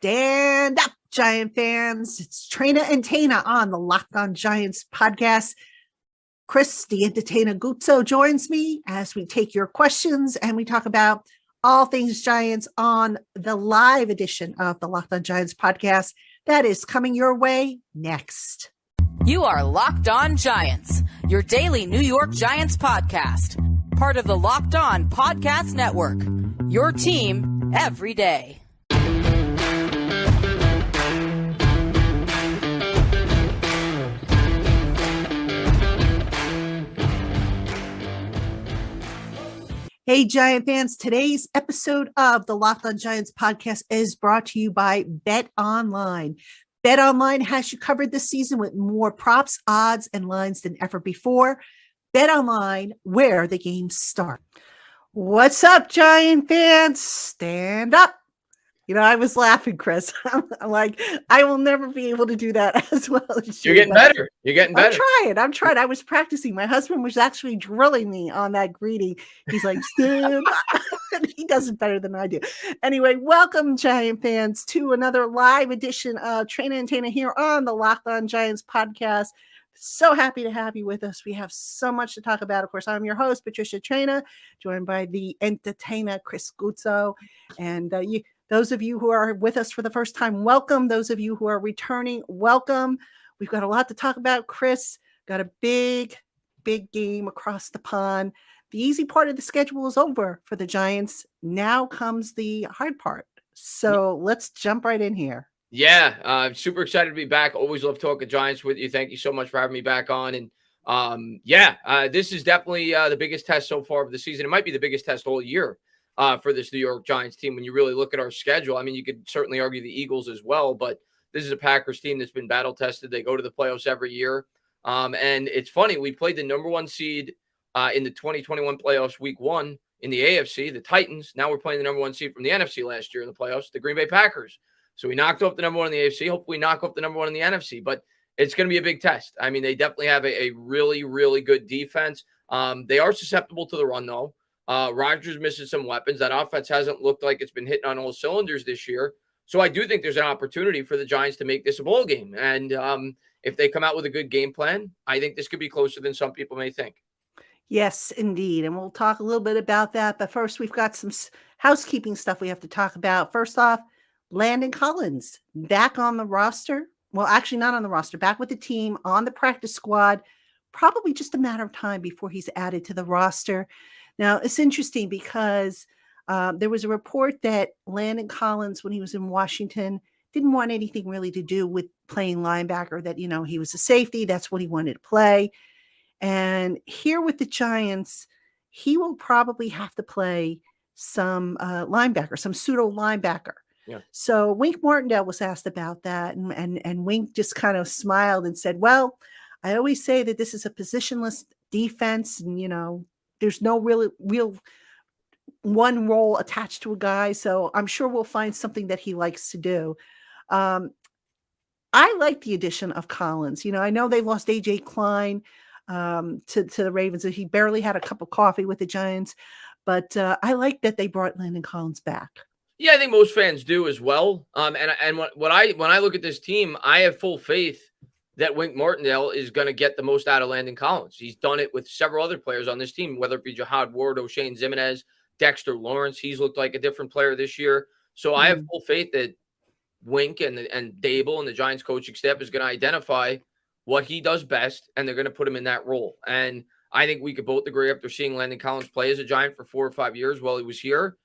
Stand up, Giant fans. It's Traina and Tainah on the LockedOn Giants podcast. Chris, the Entertainah Guzzo, joins me as we take your questions and we talk about all things Giants on the live edition of the LockedOn Giants podcast that is coming your way next. You are Locked On Giants, your daily New York Giants podcast, part of the Locked On Podcast Network, your team every day. Hey, Giant fans, today's episode of the Locked On Giants podcast is brought to you by BetOnline. BetOnline has you covered this season with more props, odds, and lines than ever before. BetOnline, where the games start. What's up, Giant fans? Stand up. You know, I was laughing, Chris. I'm like, I will never be able to do that as well as you. You're getting better. You're getting better. I'm trying. I was practicing. My husband was actually drilling me on that greeting. He's like, stand up. He does it better than I do. Anyway, welcome, Giant fans, to another live edition of Traina and Tainah here on the Locked On Giants podcast. So happy to have you with us. We have so much to talk about. Of course, I'm your host, Patricia Traina, joined by the Entertainah, Chris Guzzo. And those of you who are with us for the first time, welcome. Those of you who are returning, welcome. We've got a lot to talk about, Chris. Got a big game across the pond. The easy part of the schedule is over for the Giants. Now comes the hard part. So let's jump right in here. Yeah, super excited to be back. Always love talking Giants with you. Thank you so much for having me back on. And this is definitely the biggest test so far of the season. It might be the biggest test all year for this New York Giants team. When you really look at our schedule, I mean, you could certainly argue the Eagles as well, but this is a Packers team that's been battle tested. They go to the playoffs every year. And it's funny, we played the number one seed in the 2021 playoffs week 1 in the AFC, the Titans. Now we're playing the number one seed from the NFC last year in the playoffs, the Green Bay Packers. So we knocked off the number one in the AFC. Hopefully we knock off the number one in the NFC, but it's going to be a big test. I mean, they definitely have a really, really good defense. They are susceptible to the run, though. Rodgers misses some weapons. That offense hasn't looked like it's been hitting on all cylinders this year. So I do think there's an opportunity for the Giants to make this a ball game. And if they come out with a good game plan, I think this could be closer than some people may think. Yes, indeed. And we'll talk a little bit about that. But first, we've got some housekeeping stuff we have to talk about. First off, Landon Collins back on the roster. Well, actually not on the roster, back with the team on the practice squad. Probably just a matter of time before he's added to the roster. Now, it's interesting because there was a report that Landon Collins, when he was in Washington, didn't want anything really to do with playing linebacker, that, you know, he was a safety. That's what he wanted to play. And here with the Giants, he will probably have to play some linebacker, some pseudo linebacker. Yeah. So Wink Martindale was asked about that, and Wink just kind of smiled and said, well, I always say that this is a positionless defense, and, you know, there's no real one role attached to a guy. So I'm sure we'll find something that he likes to do. I like the addition of Collins. You know, I know they lost AJ Klein to the Ravens. He barely had a cup of coffee with the Giants, but I like that they brought Landon Collins back. Yeah, I think most fans do as well. And when I look at this team, I have full faith that Wink Martindale is going to get the most out of Landon Collins. He's done it with several other players on this team, whether it be Jahad Ward, O'Shane Zimenez, Dexter Lawrence. He's looked like a different player this year. So I have full faith that Wink and Dable and the Giants coaching staff is going to identify what he does best, and they're going to put him in that role. And I think we could both agree, after seeing Landon Collins play as a Giant for 4 or 5 years while he was here,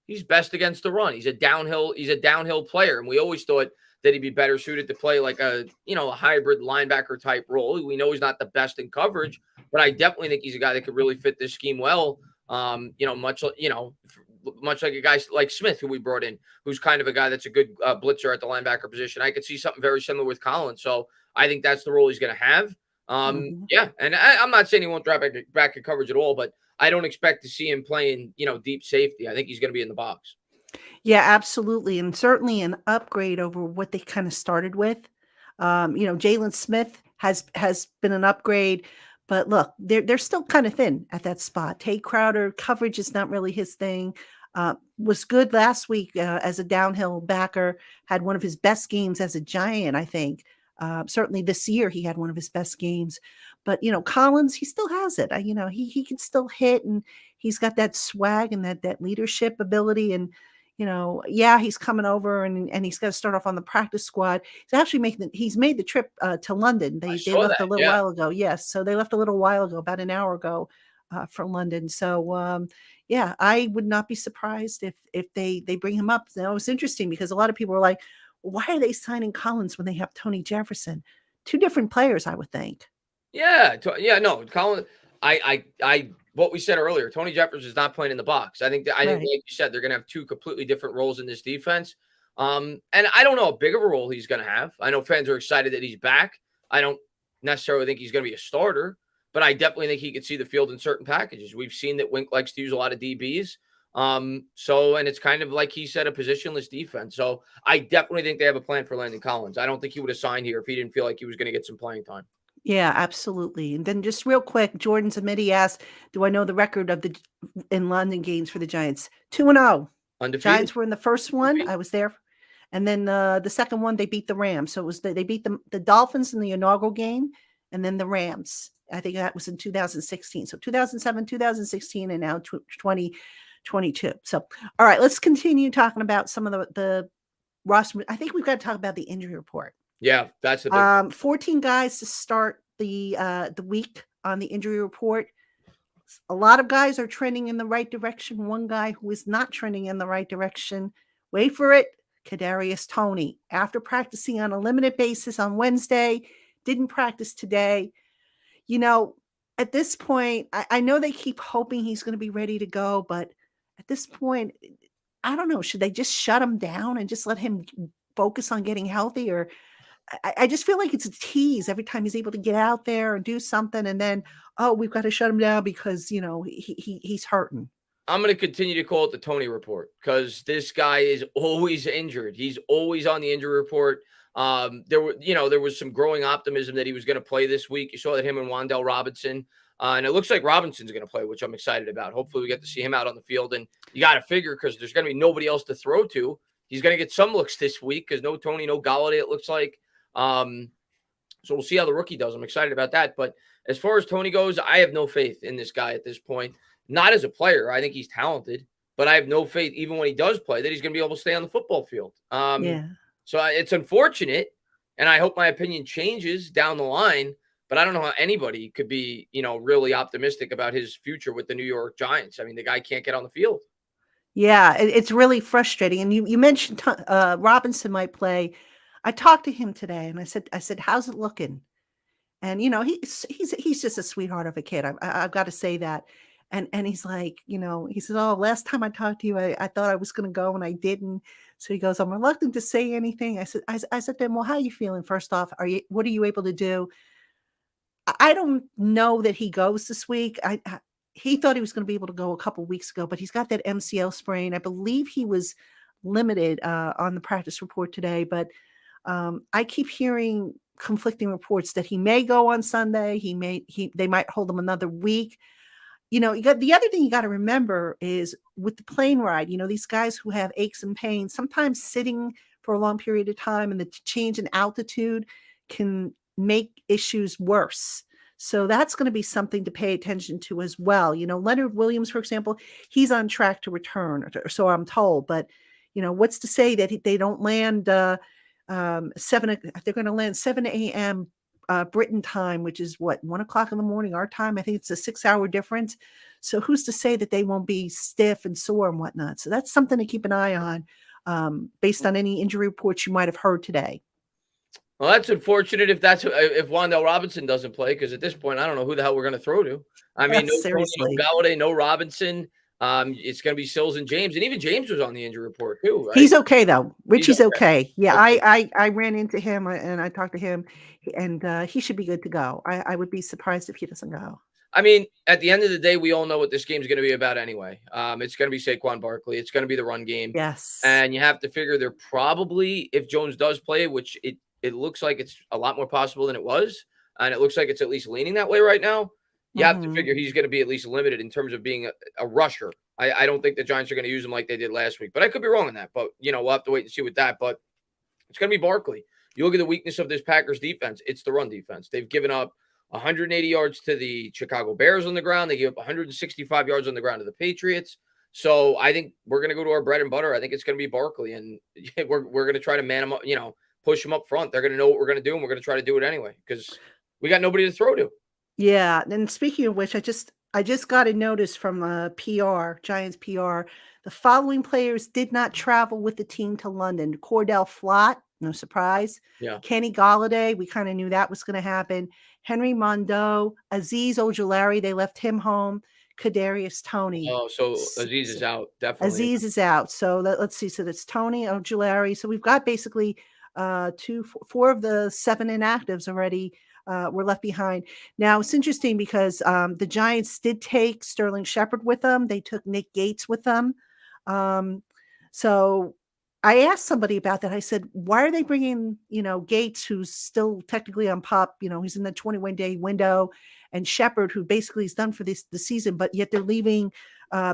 he's best against the run. He's a downhill player. And we always thought that he'd be better suited to play like a hybrid linebacker type role. We know he's not the best in coverage, but I definitely think he's a guy that could really fit this scheme well. Much like a guy like Smith, who we brought in, who's kind of a guy that's a good blitzer at the linebacker position. I could see something very similar with Collins. So I think that's the role he's going to have. Yeah. And I'm not saying he won't drop back in coverage at all, but I don't expect to see him playing, deep safety. I think he's going to be in the box. Yeah, absolutely. And certainly an upgrade over what they kind of started with. Jalen Smith has been an upgrade, but look, they're still kind of thin at that spot. Tate Crowder, coverage is not really his thing. Was good last week as a downhill backer, had one of his best games as a Giant, I think. Certainly this year he had one of his best games. But, Collins, he still has it. He can still hit, and he's got that swag and that leadership ability. And, he's coming over and he's got to start off on the practice squad. He's made the trip to London. They left a little while ago. Yes. So they left a little while ago, about an hour ago from London. So, I would not be surprised if they bring him up. Now, it's interesting because a lot of people are like, why are they signing Collins when they have Tony Jefferson? Two different players, I would think. Yeah. No, Collins. What we said earlier, Tony Jefferson is not playing in the box. I think, like you said, they're going to have two completely different roles in this defense. And I don't know how big of a role he's going to have. I know fans are excited that he's back. I don't necessarily think he's going to be a starter, but I definitely think he could see the field in certain packages. We've seen that Wink likes to use a lot of DBs. And it's kind of like he said, a positionless defense. So I definitely think they have a plan for Landon Collins. I don't think he would have signed here if he didn't feel like he was going to get some playing time. Yeah, absolutely. And then just real quick, Jordan Zamiti asked, do I know the record of the in London games for the Giants? 2-0. Undefeated. Giants were in the first one. I was there. And then the second one, they beat the Rams. So it was they beat the Dolphins in the inaugural game, and then the Rams. I think that was in 2016. So 2007, 2016, and now 2022. So, all right, let's continue talking about some of the roster. I think we've got to talk about the injury report. Yeah, that's the big 14 guys to start the week on the injury report. A lot of guys are trending in the right direction. One guy who is not trending in the right direction, wait for it, Kadarius Toney. After practicing on a limited basis on Wednesday, didn't practice today. At this point, I know they keep hoping he's going to be ready to go, but at this point, I don't know. Should they just shut him down and just let him focus on getting healthy? Or I just feel like it's a tease every time he's able to get out there and do something, and then, we've got to shut him down because he's hurting. I'm going to continue to call it the Toney report because this guy is always injured. He's always on the injury report. There was some growing optimism that he was going to play this week. You saw that him and Wan'Dale Robinson, and it looks like Robinson's going to play, which I'm excited about. Hopefully we get to see him out on the field, and you got to figure because there's going to be nobody else to throw to. He's going to get some looks this week because no Toney, no Galladay, it looks like. So we'll see how the rookie does. I'm excited about that. But as far as Toney goes, I have no faith in this guy at this point. Not as a player. I think he's talented, but I have no faith, even when he does play, that he's going to be able to stay on the football field. So it's unfortunate, and I hope my opinion changes down the line, but I don't know how anybody could be, really optimistic about his future with the New York Giants. I mean, the guy can't get on the field. Yeah, it's really frustrating. And you mentioned Robinson might play. I talked to him today, and I said, how's it looking? And, he's just a sweetheart of a kid. I've got to say that. And he's like, he said, last time I talked to you, I thought I was going to go and I didn't. So he goes, I'm reluctant to say anything. I said to him, well, how are you feeling? First off, what are you able to do? I don't know that he goes this week. He thought he was going to be able to go a couple weeks ago, but he's got that MCL sprain. I believe he was limited on the practice report today, but I keep hearing conflicting reports that he may go on Sunday. They might hold him another week. The other thing you got to remember is with the plane ride, these guys who have aches and pains, sometimes sitting for a long period of time and the change in altitude can make issues worse. So that's going to be something to pay attention to as well. Leonard Williams, for example, he's on track to return, so I'm told. But, what's to say that they don't land 7? They're going to land 7 a.m. Britain time, which is 1 o'clock in the morning, our time. I think it's a 6-hour difference. So who's to say that they won't be stiff and sore and whatnot? So that's something to keep an eye on based on any injury reports you might have heard today. Well, that's unfortunate if Wan'Dale Robinson doesn't play, because at this point, I don't know who the hell we're going to throw to. I mean, no Galladay, no Robinson. It's going to be Sills and James. And even James was on the injury report too, right? He's okay, though. Richie's okay. Yeah, okay. I ran into him and I talked to him, and he should be good to go. I would be surprised if he doesn't go. I mean, at the end of the day, we all know what this game is going to be about anyway. It's going to be Saquon Barkley. It's going to be the run game. Yes. And you have to figure they're probably, if Jones does play, which it looks like it's a lot more possible than it was, and it looks like it's at least leaning that way right now, you have to figure he's going to be at least limited in terms of being a rusher I don't think the Giants are going to use him like they did last week, but I could be wrong on that. But, we'll have to wait and see with that. But it's going to be Barkley. You look at the weakness of this Packers defense, it's the run defense. They've given up 180 yards to the Chicago Bears on the ground. They gave up 165 yards on the ground to the Patriots. So I think we're going to go to our bread and butter. I think it's going to be Barkley, and we're going to try to man them up, push them up front. They're going to know what we're going to do, and we're going to try to do it anyway because we got nobody to throw to. Yeah, and speaking of which, I just got a notice from PR, Giants PR. The following players did not travel with the team to London. Cordell Flott, no surprise. Yeah. Kenny Golladay, we kind of knew that was going to happen. Henry Mondeau, Azeez Ojulari, they left him home. Kadarius Toney. Oh, so Azeez is out, definitely. Azeez is out. So let's see. So that's Toney, Ojulari. So we've got basically 4 of the 7 inactives already were left behind. Now, it's interesting because the Giants did take Sterling Shepard with them. They took Nick Gates with them. So I asked somebody about that. I said, why are they bringing, Gates, who's still technically on PUP, he's in the 21-day window, and Shepard, who basically is done for the season, but yet they're leaving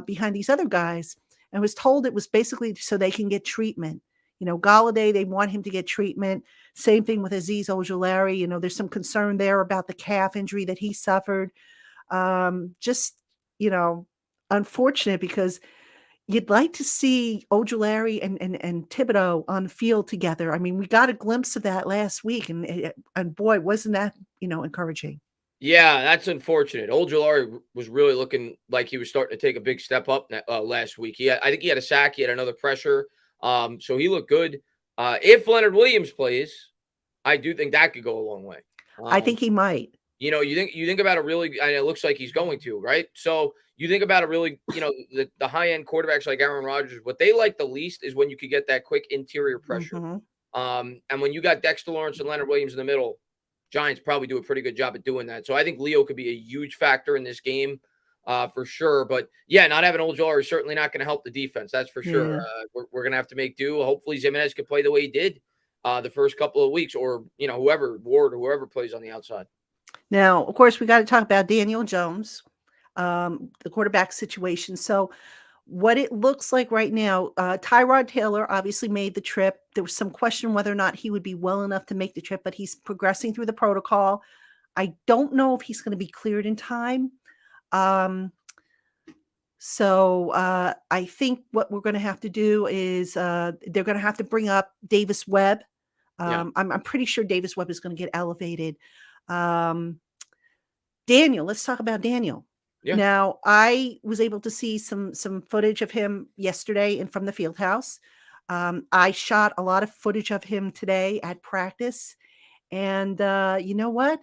behind these other guys. And was told it was basically so they can get treatment. Golladay, they want him to get treatment. Same thing with Azeez Ojulari. There's some concern there about the calf injury that he suffered. Unfortunate because you'd like to see Ojulari and Thibodeau on the field together. I mean, we got a glimpse of that last week, and boy, wasn't that, encouraging. Yeah, that's unfortunate. Ojulari was really looking like he was starting to take a big step up last week. I think he had a sack. He had another pressure. So he looked good. If Leonard Williams plays, I do think that could go a long way. I think he might. You think about a really, and it looks like he's going to, right? So you think about a really, the high-end quarterbacks like Aaron Rodgers, what they like the least is when you could get that quick interior pressure. Mm-hmm. And when you got Dexter Lawrence and Leonard Williams in the middle, Giants probably do a pretty good job at doing that. So I think Leo could be a huge factor in this game for sure. But, yeah, not having Ojulari is certainly not going to help the defense. That's for sure. Yeah. We're going to have to make do. Hopefully Jimenez can play the way he did the first couple of weeks, or, whoever, Ward or whoever plays on the outside. Now, of course, we got to talk about Daniel Jones, the quarterback situation. So what it looks like right now, Tyrod Taylor obviously made the trip. There was some question whether or not he would be well enough to make the trip, but he's progressing through the protocol. I don't know if he's going to be cleared in time. So I think what we're going to have to do is they're going to have to bring up Davis Webb. I'm pretty sure Davis Webb is going to get elevated. Daniel, let's talk about Daniel. Yeah. Now, I was able to see some footage of him yesterday and from the field house. I shot a lot of footage of him today at practice. And you know what?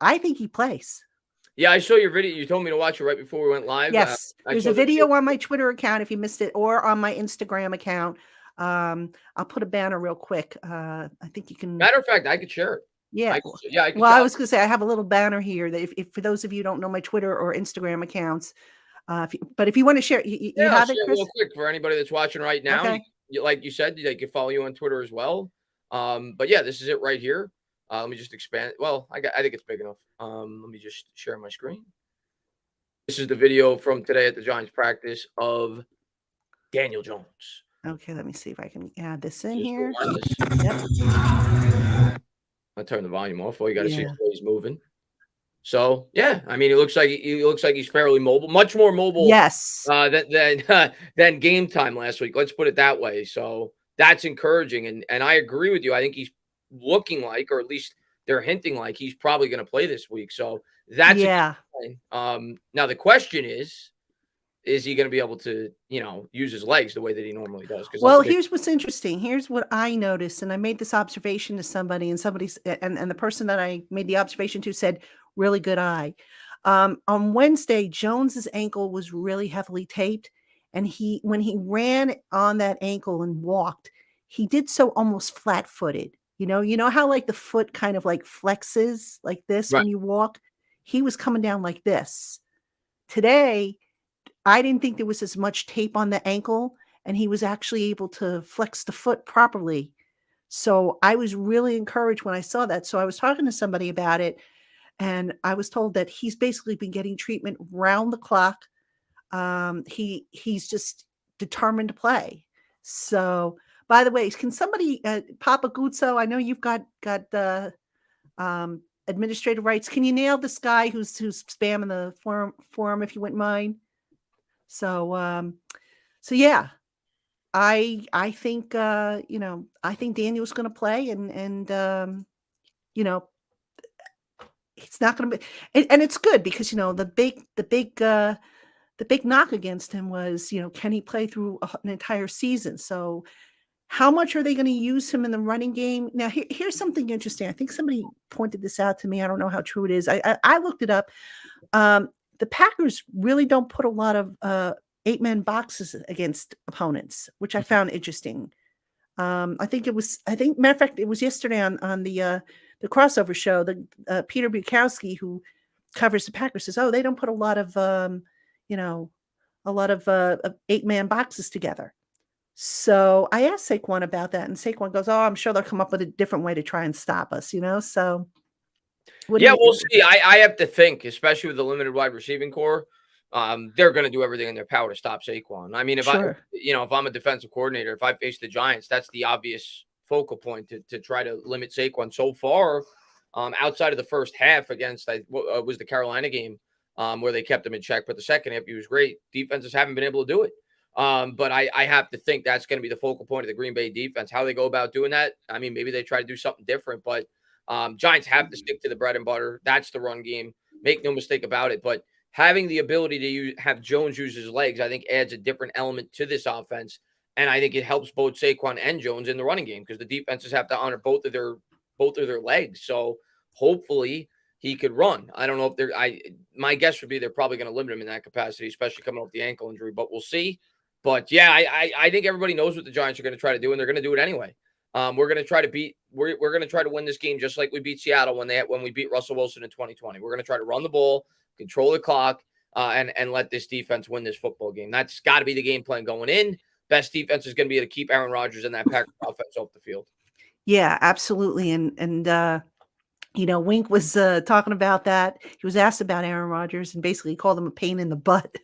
I think he plays. Yeah, I saw your video. You told me to watch it right before we went live. Yes, there's a video on my Twitter account if you missed it, or on my Instagram account. I'll put a banner real quick. I think you can. Matter of fact, I could share it. Yeah. I was going to say I have a little banner here that if for those of you who don't know my Twitter or Instagram accounts, but if you want to share, you have it, Chris? Real quick for anybody that's watching right now. Okay. Like you said, they can follow you on Twitter as well. But yeah, this is it right here. Let me just expand. Well, I think it's big enough. Let me just share my screen. This is the video from today at the Giants practice of Daniel Jones. Okay, let me see if I can add this in here. Yep. I'll turn the volume off. All you got to see is where he's moving. So yeah, I mean, he looks like he's fairly mobile, much more mobile. Yes. Than game time last week. Let's put it that way. So that's encouraging, and I agree with you. I think he's looking like, or at least they're hinting like, he's probably going to play this week. So that's now the question is he going to be able to, use his legs the way that he normally does? Well, here's what's interesting. Here's what I noticed, and I made this observation to somebody, and the person that I made the observation to said, really good eye. On Wednesday, Jones's ankle was really heavily taped, and when he ran on that ankle and walked, he did so almost flat-footed. You know how like the foot kind of like flexes like this when you walk? He was coming down like this. Today, I didn't think there was as much tape on the ankle, and he was actually able to flex the foot properly. So I was really encouraged when I saw that. So I was talking to somebody about it, and I was told that he's basically been getting treatment round the clock. He's just determined to play. So, by the way, can somebody, Papa Guzzo, I know you've got administrative rights. Can you nail this guy who's spamming the forum if you wouldn't mind? So, so yeah, I think I think Daniel's going to play, and you know it's not going to be, and it's good because the big knock against him was, can he play through an entire season? So how much are they going to use him in the running game? Now, here's something interesting. I think somebody pointed this out to me. I don't know how true it is. I looked it up. The Packers really don't put a lot of 8-man boxes against opponents, which I found interesting. I think, matter of fact, it was yesterday on the crossover show. The Peter Bukowski, who covers the Packers, says, "Oh, they don't put a lot of 8-man boxes together." So I asked Saquon about that, and Saquon goes, "Oh, I'm sure they'll come up with a different way to try and stop us." So we'll see. I have to think, especially with the limited wide receiving core, they're going to do everything in their power to stop Saquon. I mean, if I'm a defensive coordinator, if I face the Giants, that's the obvious focal point to try to limit Saquon. So far, outside of the first half against was the Carolina game, where they kept him in check, but the second half he was great. Defenses haven't been able to do it. But I have to think that's going to be the focal point of the Green Bay defense. How they go about doing that, I mean, maybe they try to do something different, but Giants have to stick to the bread and butter. That's the run game. Make no mistake about it. But having the ability to have Jones use his legs, I think adds a different element to this offense. And I think it helps both Saquon and Jones in the running game because the defenses have to honor both of their legs. So hopefully he could run. I don't know if my guess would be they're probably going to limit him in that capacity, especially coming off the ankle injury, but we'll see. But yeah, I think everybody knows what the Giants are going to try to do, and they're going to do it anyway. We're going to try to we're going to try to win this game just like we beat Seattle when we beat Russell Wilson in 2020. We're going to try to run the ball, control the clock, and let this defense win this football game. That's got to be the game plan going in. Best defense is going to be to keep Aaron Rodgers and that Packers offense off the field. Yeah, absolutely. And Wink was talking about that. He was asked about Aaron Rodgers and basically called him a pain in the butt.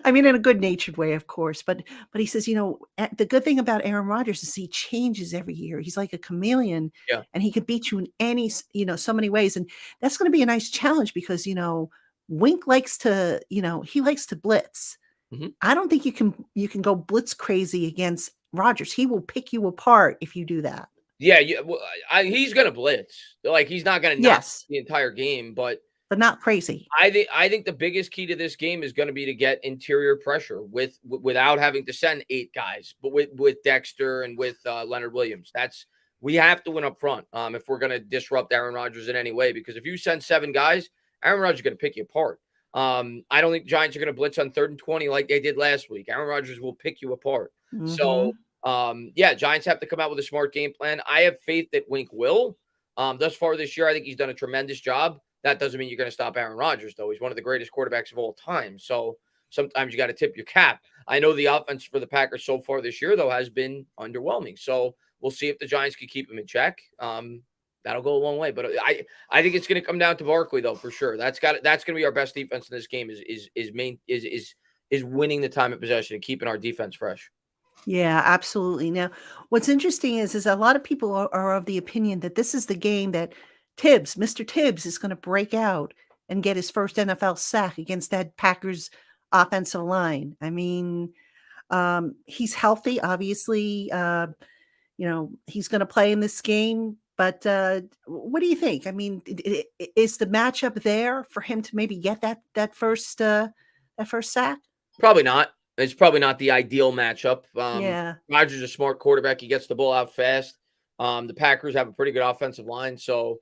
I mean, in a good-natured way, of course. But he says, the good thing about Aaron Rodgers is he changes every year. He's like a chameleon, and he could beat you in any, so many ways. And that's going to be a nice challenge because, Wink likes to, he likes to blitz. Mm-hmm. I don't think you can go blitz crazy against Rodgers. He will pick you apart if you do that. Yeah, he's going to blitz. Like, he's not going to knock the entire game, but not crazy. I think the biggest key to this game is going to be to get interior pressure without having to send 8 guys, but with Dexter and with Leonard Williams. We have to win up front if we're going to disrupt Aaron Rodgers in any way, because if you send 7 guys, Aaron Rodgers is going to pick you apart. I don't think Giants are going to blitz on 3rd and 20 like they did last week. Aaron Rodgers will pick you apart. Mm-hmm. So, Giants have to come out with a smart game plan. I have faith that Wink will. Thus far this year, I think he's done a tremendous job. That doesn't mean you're going to stop Aaron Rodgers, though. He's one of the greatest quarterbacks of all time. So sometimes you got to tip your cap. I know the offense for the Packers so far this year, though, has been underwhelming. So we'll see if the Giants can keep him in check. That'll go a long way. But I think it's going to come down to Barkley, though, for sure. That's going to be our best defense in this game is winning the time of possession and keeping our defense fresh. Yeah, absolutely. Now, what's interesting is a lot of people are of the opinion that this is the game that Mr. Tibbs is going to break out and get his first NFL sack against that Packers offensive line. I mean, he's healthy, obviously. He's going to play in this game. But what do you think? I mean, is the matchup there for him to maybe get that first sack? Probably not. It's probably not the ideal matchup. Rodgers is a smart quarterback. He gets the ball out fast. The Packers have a pretty good offensive line, so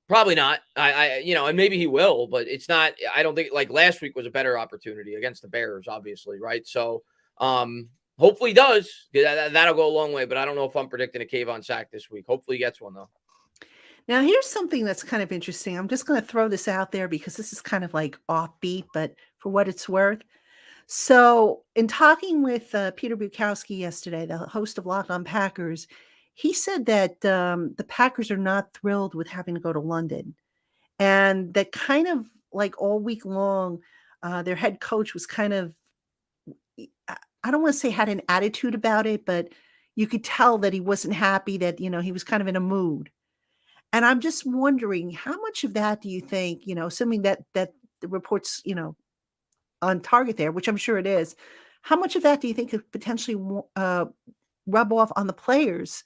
probably not. And maybe he will, but it's not. I don't think, like, last week was a better opportunity against the Bears, obviously, right? So hopefully he does. That'll go a long way, but I don't know if I'm predicting a Kayvon sack this week. Hopefully he gets one, though. Now, here's something that's kind of interesting. I'm just going to throw this out there because this is kind of like offbeat, but for what it's worth. So in talking with Peter Bukowski yesterday, the host of LockedOn Packers, he said that the Packers are not thrilled with having to go to London, and that kind of like all week long, their head coach was kind of, I don't want to say had an attitude about it, but you could tell that he wasn't happy, that, he was kind of in a mood. And I'm just wondering, how much of that do you think, assuming that the reports, on target there, which I'm sure it is, how much of that do you think could potentially rub off on the players?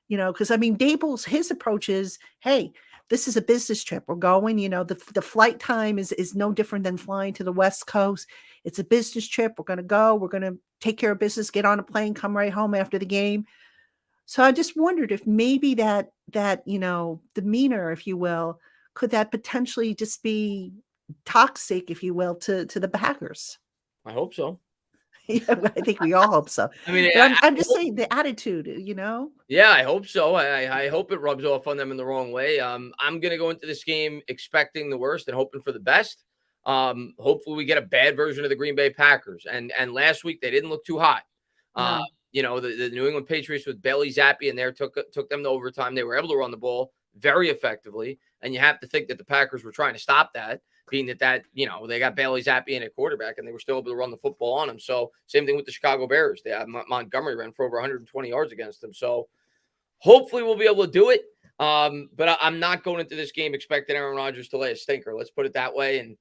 Because I mean, his approach is, hey, this is a business trip. We're going, the flight time is no different than flying to the West Coast. It's a business trip. We're going to go. We're going to take care of business, get on a plane, come right home after the game. So I just wondered if maybe that demeanor, if you will, could that potentially just be toxic, if you will, to the Packers? I hope so. Yeah, I think we all hope so. I mean, But I'm just saying the attitude, Yeah, I hope so. I hope it rubs off on them in the wrong way. I'm going to go into this game expecting the worst and hoping for the best. Hopefully we get a bad version of the Green Bay Packers. And last week they didn't look too hot. No. The New England Patriots with Bailey Zappi and there took them to overtime. They were able to run the ball very effectively. And you have to think that the Packers were trying to stop that, being that they got Bailey Zappi in at quarterback and they were still able to run the football on him. So same thing with the Chicago Bears. They had Montgomery ran for over 120 yards against them. So hopefully we'll be able to do it. But I'm not going into this game expecting Aaron Rodgers to lay a stinker. Let's put it that way. And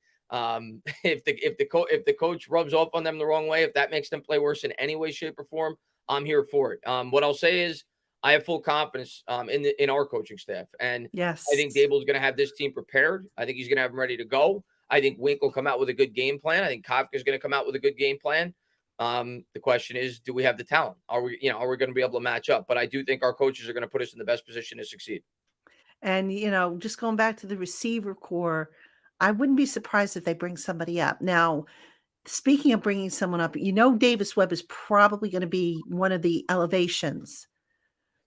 if the coach rubs off on them the wrong way, if that makes them play worse in any way, shape, or form, I'm here for it. What I'll say is I have full confidence in our coaching staff. And yes, I think Dable's going to have this team prepared. I think he's going to have them ready to go. I think Wink will come out with a good game plan. I think Kafka's going to come out with a good game plan. The question is, do we have the talent? Are we going to be able to match up? But I do think our coaches are going to put us in the best position to succeed. And, just going back to the receiver core, I wouldn't be surprised if they bring somebody up. Now, speaking of bringing someone up, Davis Webb is probably going to be one of the elevations.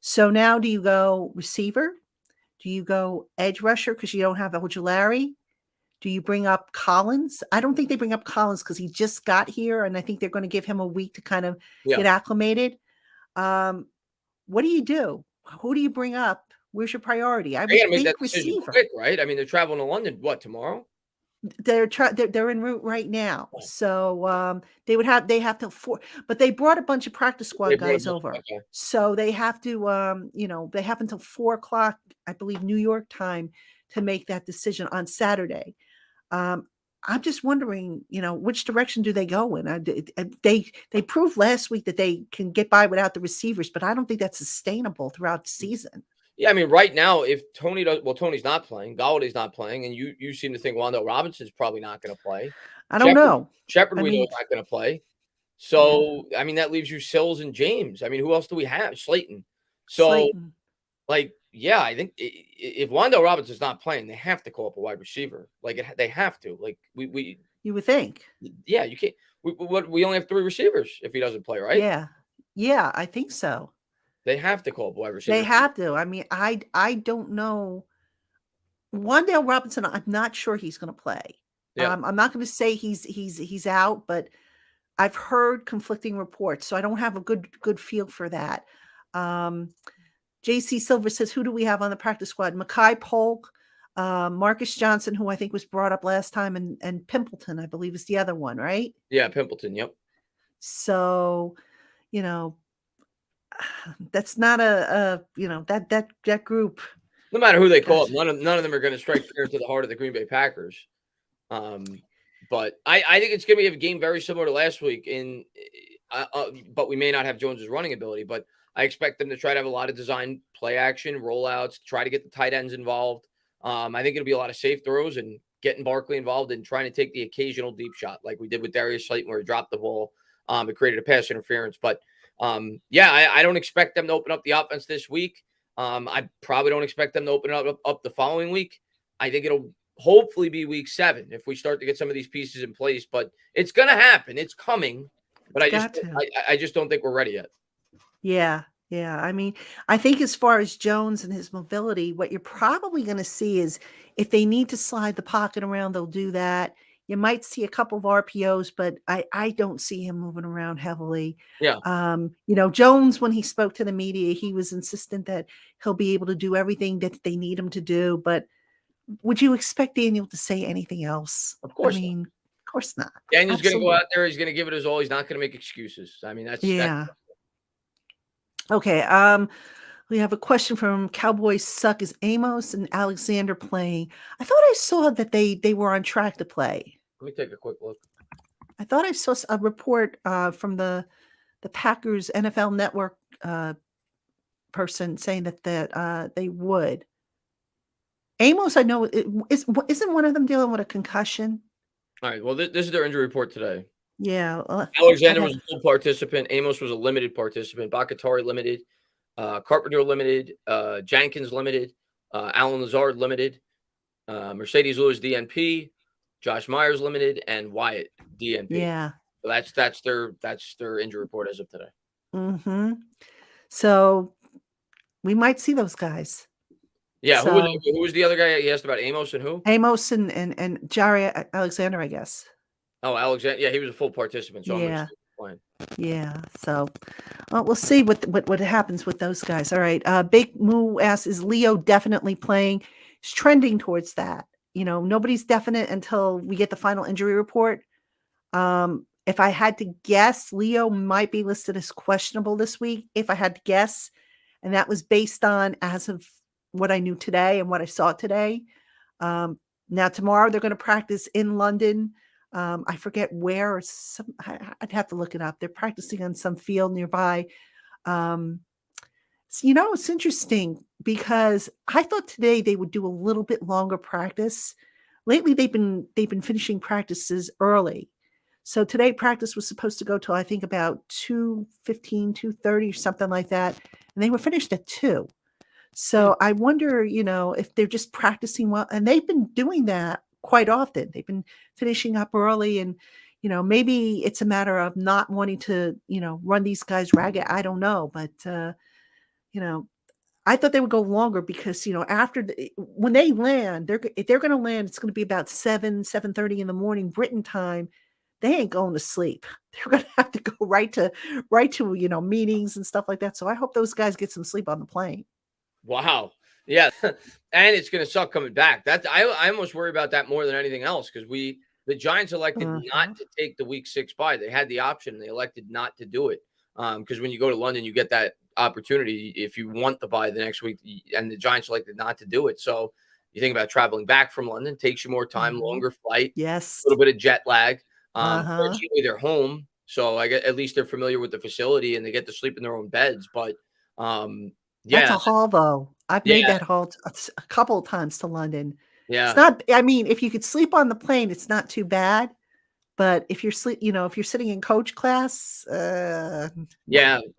So now do you go receiver? Do you go edge rusher because you don't have Ojulari? Do you bring up Collins? I don't think they bring up Collins because he just got here, and I think they're going to give him a week to kind of get acclimated. What do you do? Who do you bring up? Where's your priority? I would think receiver. Quick, right? I mean, they're traveling to London. What, tomorrow? They're en route right now, so they have to but they brought a bunch of practice squad guys over, so they have to they have until 4:00, I believe, New York time, to make that decision on Saturday. I'm just wondering, which direction do they go in? They proved last week that they can get by without the receivers, but I don't think that's sustainable throughout the season. Yeah, I mean, right now, if Tony Tony's not playing, Galladay's not playing, and you seem to think Wan'Dale Robinson's probably not going to play. I don't know. Shepard, we know, is not going to play. So, I mean, that leaves you Sills and James. I mean, who else do we have? Slayton. So, yeah, I think if Wan'Dale Robinson's not playing, they have to call up a wide receiver. They have to. We you would think. Yeah, you can't. We only have 3 receivers if he doesn't play, right? Yeah, I think so. They have to call up wide receiver. They have to. I mean, I don't know. Wan'Dale Robinson, I'm not sure he's going to play. Yeah. I'm not going to say he's out, but I've heard conflicting reports, so I don't have a good feel for that. JC Silver says, who do we have on the practice squad? Mekhi Polk, Marcus Johnson, who I think was brought up last time, and Pimpleton, I believe, is the other one, right? Yeah, Pimpleton, yep. So, that's not that group. No matter who they call up, none of them are going to strike fear into the heart of the Green Bay Packers. But I think it's going to be a game very similar to last week. But we may not have Jones's running ability. But I expect them to try to have a lot of design play action, rollouts, try to get the tight ends involved. I think it'll be a lot of safe throws and getting Barkley involved and trying to take the occasional deep shot like we did with Darius Slayton where he dropped the ball. It created a pass interference. But I don't expect them to open up the offense this week. I probably don't expect them to open up the following week. I think it'll hopefully be week 7 if we start to get some of these pieces in place. But it's going to happen. It's coming. But I just don't think we're ready yet. Yeah. I mean, I think as far as Jones and his mobility, what you're probably going to see is if they need to slide the pocket around, they'll do that. You might see a couple of RPOs, but I don't see him moving around heavily. Yeah. Jones, when he spoke to the media, he was insistent that he'll be able to do everything that they need him to do. But would you expect Daniel to say anything else? Of course. I mean, course not. Daniel's going to go Absolutely. out there. He's going to give it his all. He's not going to make excuses. I mean, that's Yeah. Okay. We have a question from Cowboys Suck. Is Amos and Alexander playing? I thought I saw that they were on track to play. Let me take a quick look. I thought I saw a report from the Packers NFL Network person saying that they would. Amos, I know, isn't one of them dealing with a concussion? All right. Well, this is their injury report today. Yeah. Alexander was a full participant. Amos was a limited participant. Bakatari limited. Carpenter limited. Jenkins limited. Alan Lazard limited. Mercedes Lewis DNP. Josh Myers limited, and Wyatt DNP. Yeah. So that's their injury report as of today. Mm-hmm. So we might see those guys. Yeah. Who was the other guy? He asked about Amos and who? Amos and Jari Alexander, I guess. Oh, Alexander. Yeah, he was a full participant. So Yeah. I'm playing. Yeah. So we'll see what happens with those guys. All right. Big Moo asks, is Leo definitely playing? He's trending towards that. Nobody's definite until we get the final injury report. If I had to guess, Leo might be listed as questionable this week. If I had to guess, and that was based on as of what I knew today and what I saw today. Now tomorrow they're going to practice in London. I forget where. I'd have to look it up. They're practicing on some field nearby. It's interesting because I thought today they would do a little bit longer practice. Lately, they've been finishing practices early. So today practice was supposed to go till I think about 2:15, 2:30 or something like that. And they were finished at 2. So I wonder, if they're just practicing well, and they've been doing that quite often. They've been finishing up early, and, maybe it's a matter of not wanting to, run these guys ragged. I don't know. But, I thought they would go longer because, after when they land, if they're going to land, it's going to be about 7:30 in the morning, Britain time. They ain't going to sleep. They're going to have to go right to, meetings and stuff like that. So I hope those guys get some sleep on the plane. Wow. Yeah. And it's going to suck coming back. I almost worry about that more than anything else because the Giants elected not to take the week 6 bye. They had the option. They elected not to do it. Because when you go to London, you get that opportunity if you want the bye the next week, and the Giants elected not to do it. So you think about traveling back from London, takes you more time, longer flight, yes, a little bit of jet lag. Uh-huh. Fortunately, they're home, so at least they're familiar with the facility and they get to sleep in their own beds. But that's a haul, though. I've made that haul a couple of times to London. Yeah, it's not. I mean, if you could sleep on the plane, it's not too bad. But if you're if you're sitting in coach class, yeah.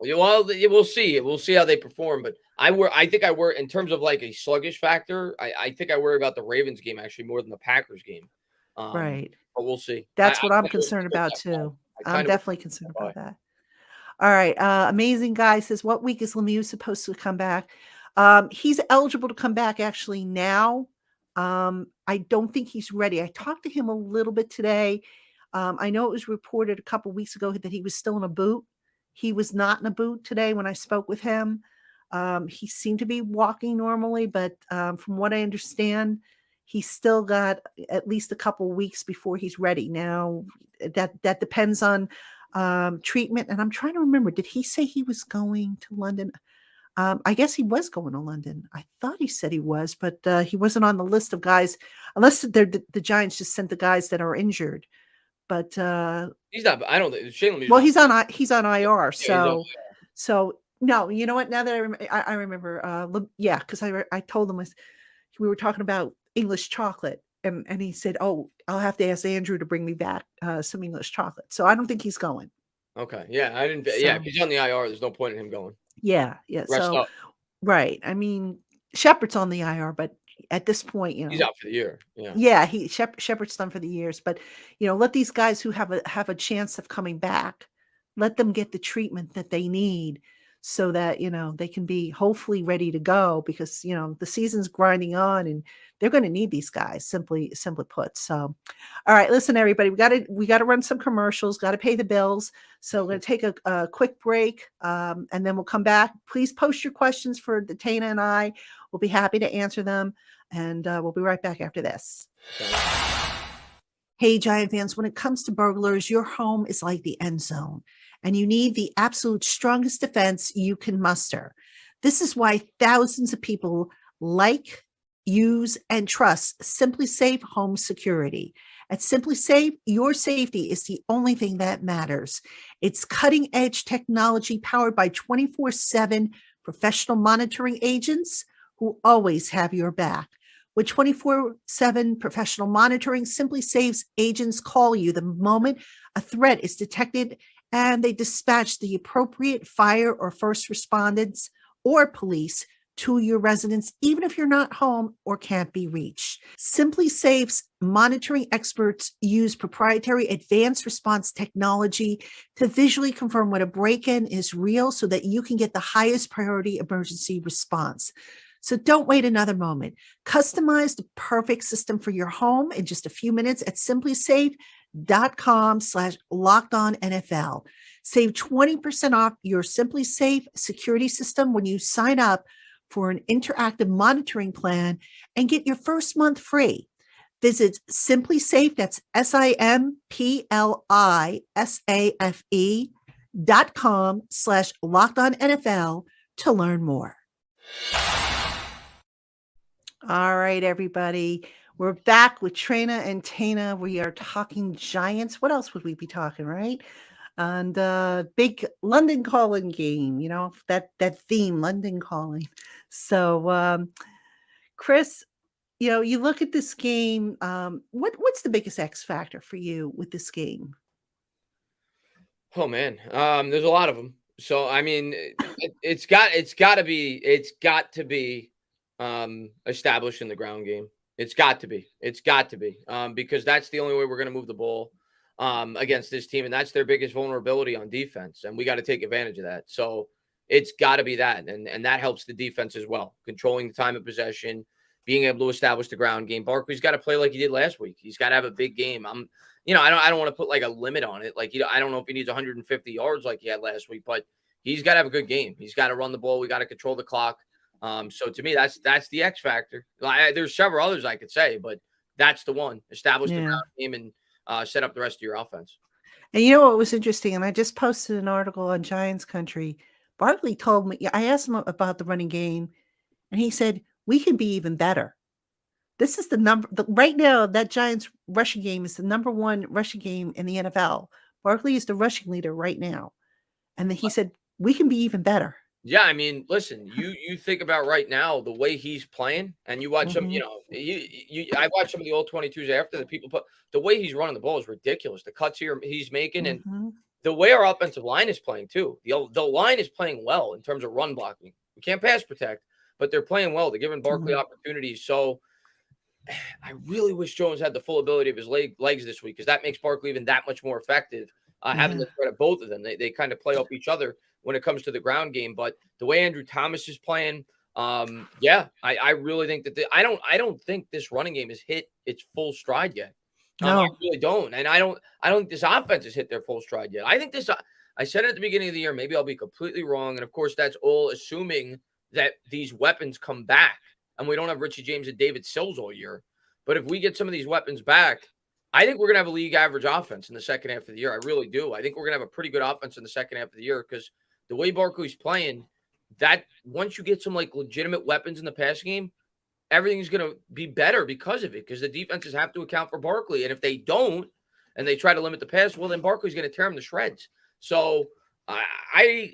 Well, we'll see. We'll see how they perform. But I think I worry in terms of like a sluggish factor. I think I worry about the Ravens game actually more than the Packers game. Right. But we'll see. That's what I'm concerned about too. I'm definitely concerned about that. All right. Amazing Guy says, what week is Lemieux supposed to come back? He's eligible to come back actually now. I don't think he's ready. I talked to him a little bit today. I know it was reported a couple weeks ago that he was still in a boot. He was not in a boot today when I spoke with him. He seemed to be walking normally, but from what I understand, he's still got at least a couple weeks before he's ready. Now, that depends on treatment. And I'm trying to remember, did he say he was going to London? I guess he was going to London. I thought he said he was, but he wasn't on the list of guys, unless the Giants just sent the guys that are injured. But he's not. I don't think Shane Lemieux. Well, he's on IR. So no, you know what? Now that I remember, yeah, because I told him we were talking about English chocolate, and he said, "Oh, I'll have to ask Andrew to bring me back some English chocolate." So I don't think he's going. Okay, yeah, I didn't. Yeah, if he's on the IR, there's no point in him going. Yeah. Rest up. Right. I mean, Shepard's on the IR, but at this point, he's out for the year. Yeah, Shepard's done for the years, but let these guys who have a chance of coming back, let them get the treatment that they need so that they can be hopefully ready to go, because the season's grinding on and they're going to need these guys, simply put. So all right, listen everybody, we got to run some commercials, got to pay the bills, so we're going to take a quick break, and then we'll come back. Please post your questions for the Tainah and I. We'll be happy to answer them, and we'll be right back after this. Hey, Giant fans, when it comes to burglars, your home is like the end zone, and you need the absolute strongest defense you can muster. This is why thousands of people like, use, and trust SimpliSafe Home Security. At SimpliSafe, your safety is the only thing that matters. It's cutting edge technology powered by 24/7 professional monitoring agents who always have your back. With 24/7 professional monitoring, SimpliSafe's agents call you the moment a threat is detected, and they dispatch the appropriate fire or first responders or police to your residence, even if you're not home or can't be reached. SimpliSafe's monitoring experts use proprietary advanced response technology to visually confirm when a break-in is real so that you can get the highest priority emergency response. So don't wait another moment. Customize the perfect system for your home in just a few minutes at simplisafe.com/lockedonnfl. Save 20% off your SimpliSafe security system when you sign up for an interactive monitoring plan and get your first month free. Visit SimpliSafe, that's simplisafe.com/lockedonnfl to learn more. All right, everybody. We're back with Traina and Tainah. We are talking Giants. What else would we be talking, right? And big London Calling game, that theme, London Calling. So, Chris, you look at this game. What's the biggest X factor for you with this game? Oh man, there's a lot of them. So I mean, it's got to be established in the ground game. It's got to be because that's the only way we're going to move the ball against this team, and that's their biggest vulnerability on defense, and we got to take advantage of that. So it's got to be that, and that helps the defense as well, controlling the time of possession, being able to establish the ground game. Barkley's got to play like he did last week. He's got to have a big game. I don't want to put like a limit on it. Like, I don't know if he needs 150 yards like he had last week, but he's got to have a good game. He's got to run the ball. We got to control the clock. So to me, that's the X factor. There's several others I could say, but that's the one. Establish the ground game and set up the rest of your offense. And you know what was interesting? And I just posted an article on Giants Country. Barkley told me, I asked him about the running game, and he said, we can be even better. This is right now, that Giants rushing game is the number one rushing game in the NFL. Barkley is the rushing leader right now. And then he said, we can be even better. Yeah, I mean, listen, you think about right now the way he's playing, and you watch him. I watch some of the old 22s after the people put the way he's running the ball is ridiculous. The cuts he's making, and the way our offensive line is playing too. The line is playing well in terms of run blocking. We can't pass protect, but they're playing well. They're giving Barkley opportunities. So I really wish Jones had the full ability of his legs this week, because that makes Barkley even that much more effective. Having the threat of both of them, they kind of play off each other when it comes to the ground game. But the way Andrew Thomas is playing, I really think that I don't think this running game has hit its full stride yet. No. I really don't, and I don't think this offense has hit their full stride yet. I think this. I said at the beginning of the year, maybe I'll be completely wrong, and of course that's all assuming that these weapons come back and we don't have Richie James and David Sills all year. But if we get some of these weapons back, I think we're going to have a league average offense in the second half of the year. I really do. I think we're going to have a pretty good offense in the second half of the year, because the way Barkley's playing, that once you get some like legitimate weapons in the passing game, everything's going to be better because of it, because the defenses have to account for Barkley. And if they don't, and they try to limit the pass, well, then Barkley's going to tear them to shreds. So I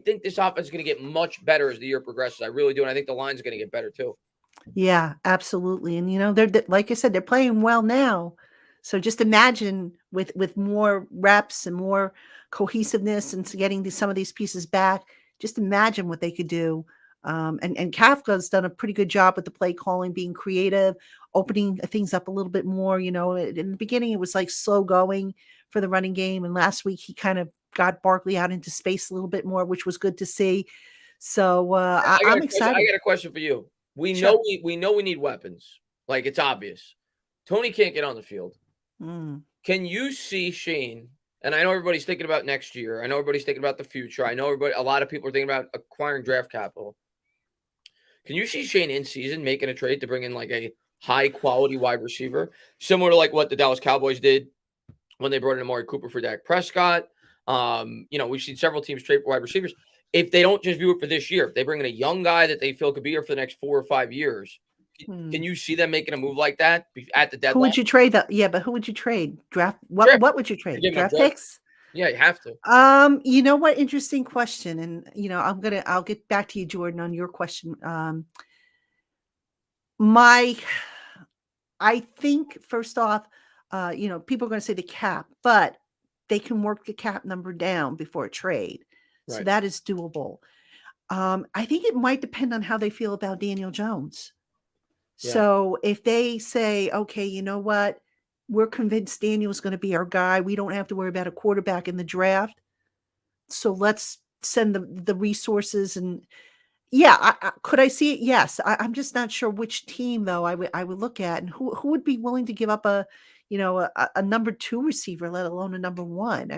think this offense is going to get much better as the year progresses. I really do. And I think the line's going to get better too. Yeah, absolutely. And, they're like I said, they're playing well now. So just imagine with more reps and more cohesiveness and getting some of these pieces back, just imagine what they could do. And Kafka's done a pretty good job with the play calling, being creative, opening things up a little bit more. In the beginning, it was like slow going for the running game. And last week, he kind of got Barkley out into space a little bit more, which was good to see. So I'm excited. I got a question for you. We know we need weapons. Like, it's obvious. Tony can't get on the field. Can you see Shane? And I know everybody's thinking about next year. I know everybody's thinking about the future. I know a lot of people are thinking about acquiring draft capital. Can you see Shane in season making a trade to bring in like a high quality wide receiver, similar to like what the Dallas Cowboys did when they brought in Amari Cooper for Dak Prescott. We've seen several teams trade for wide receivers. If they don't just view it for this year, if they bring in a young guy that they feel could be here for the next 4 or 5 years, can you see them making a move like that at the deadline? Who would you trade that? Yeah, but who would you trade? Draft? What? Sure. What would you trade? Draft picks? Yeah, you have to. You know what? Interesting question. And I'll get back to you, Jordan, on your question. I think first off, people are going to say the cap, but they can work the cap number down before a trade. Right. So that is doable. I think it might depend on how they feel about Daniel Jones. Yeah. So if they say, okay, you know what? We're convinced Daniel's going to be our guy. We don't have to worry about a quarterback in the draft. So let's send the resources. And yeah, could I see it? Yes. I'm just not sure which team though I would look at, and who would be willing to give up a number 2 receiver, let alone a number 1.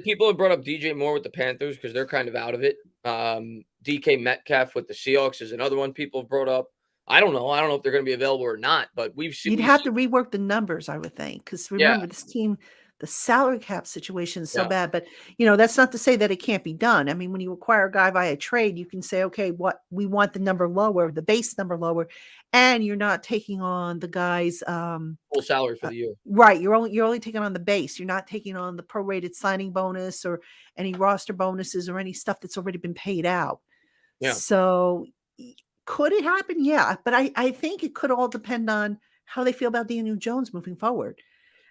People have brought up DJ Moore with the Panthers because they're kind of out of it. DK Metcalf with the Seahawks is another one people have brought up. I don't know if they're going to be available or not, but we've seen. You'd have to rework the numbers, I would think, because remember this team, the salary cap situation is so bad. But that's not to say that it can't be done. I mean, when you acquire a guy via trade, you can say, okay, what we want the number lower, the base number lower, and you're not taking on the guy's full salary for the year. Right. You're only taking on the base. You're not taking on the prorated signing bonus or any roster bonuses or any stuff that's already been paid out. Yeah. So could it happen? Yeah. But I think it could all depend on how they feel about Daniel Jones moving forward.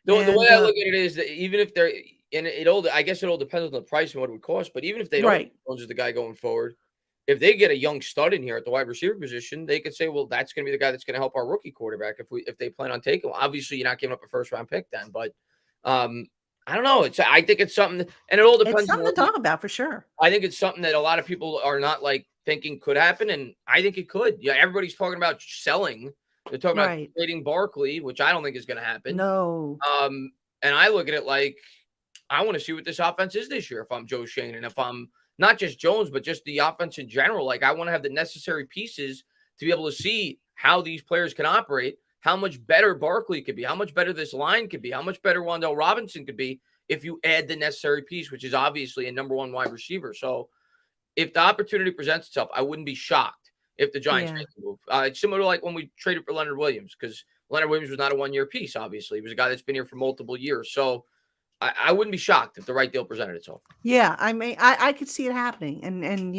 The way I look at it is that even if they're I guess it all depends on the price and what it would cost. But even if they don't, Jones is the guy going forward. If they get a young stud in here at the wide receiver position, they could say, well, that's going to be the guy that's going to help our rookie quarterback if they plan on taking him. Obviously, you're not giving up a first round pick then, but I don't know. I think it's something, and it all depends. It's something to talk about for sure. I think it's something that a lot of people are not thinking could happen, and I think it could. Yeah, everybody's talking about selling. They're talking about trading Barkley, which I don't think is going to happen. No. And I look at it like I want to see what this offense is this year if I'm Joe Schoen, and if I'm not just Jones, but just the offense in general. I want to have the necessary pieces to be able to see how these players can operate, how much better Barkley could be, how much better this line could be, how much better Wan'Dale Robinson could be if you add the necessary piece, which is obviously a number 1 wide receiver. So if the opportunity presents itself, I wouldn't be shocked if the Giants make the move. It's similar to when we traded for Leonard Williams, because Leonard Williams was not a 1-year piece, obviously. He was a guy that's been here for multiple years. So I wouldn't be shocked if the right deal presented itself. Yeah, I could see it happening. And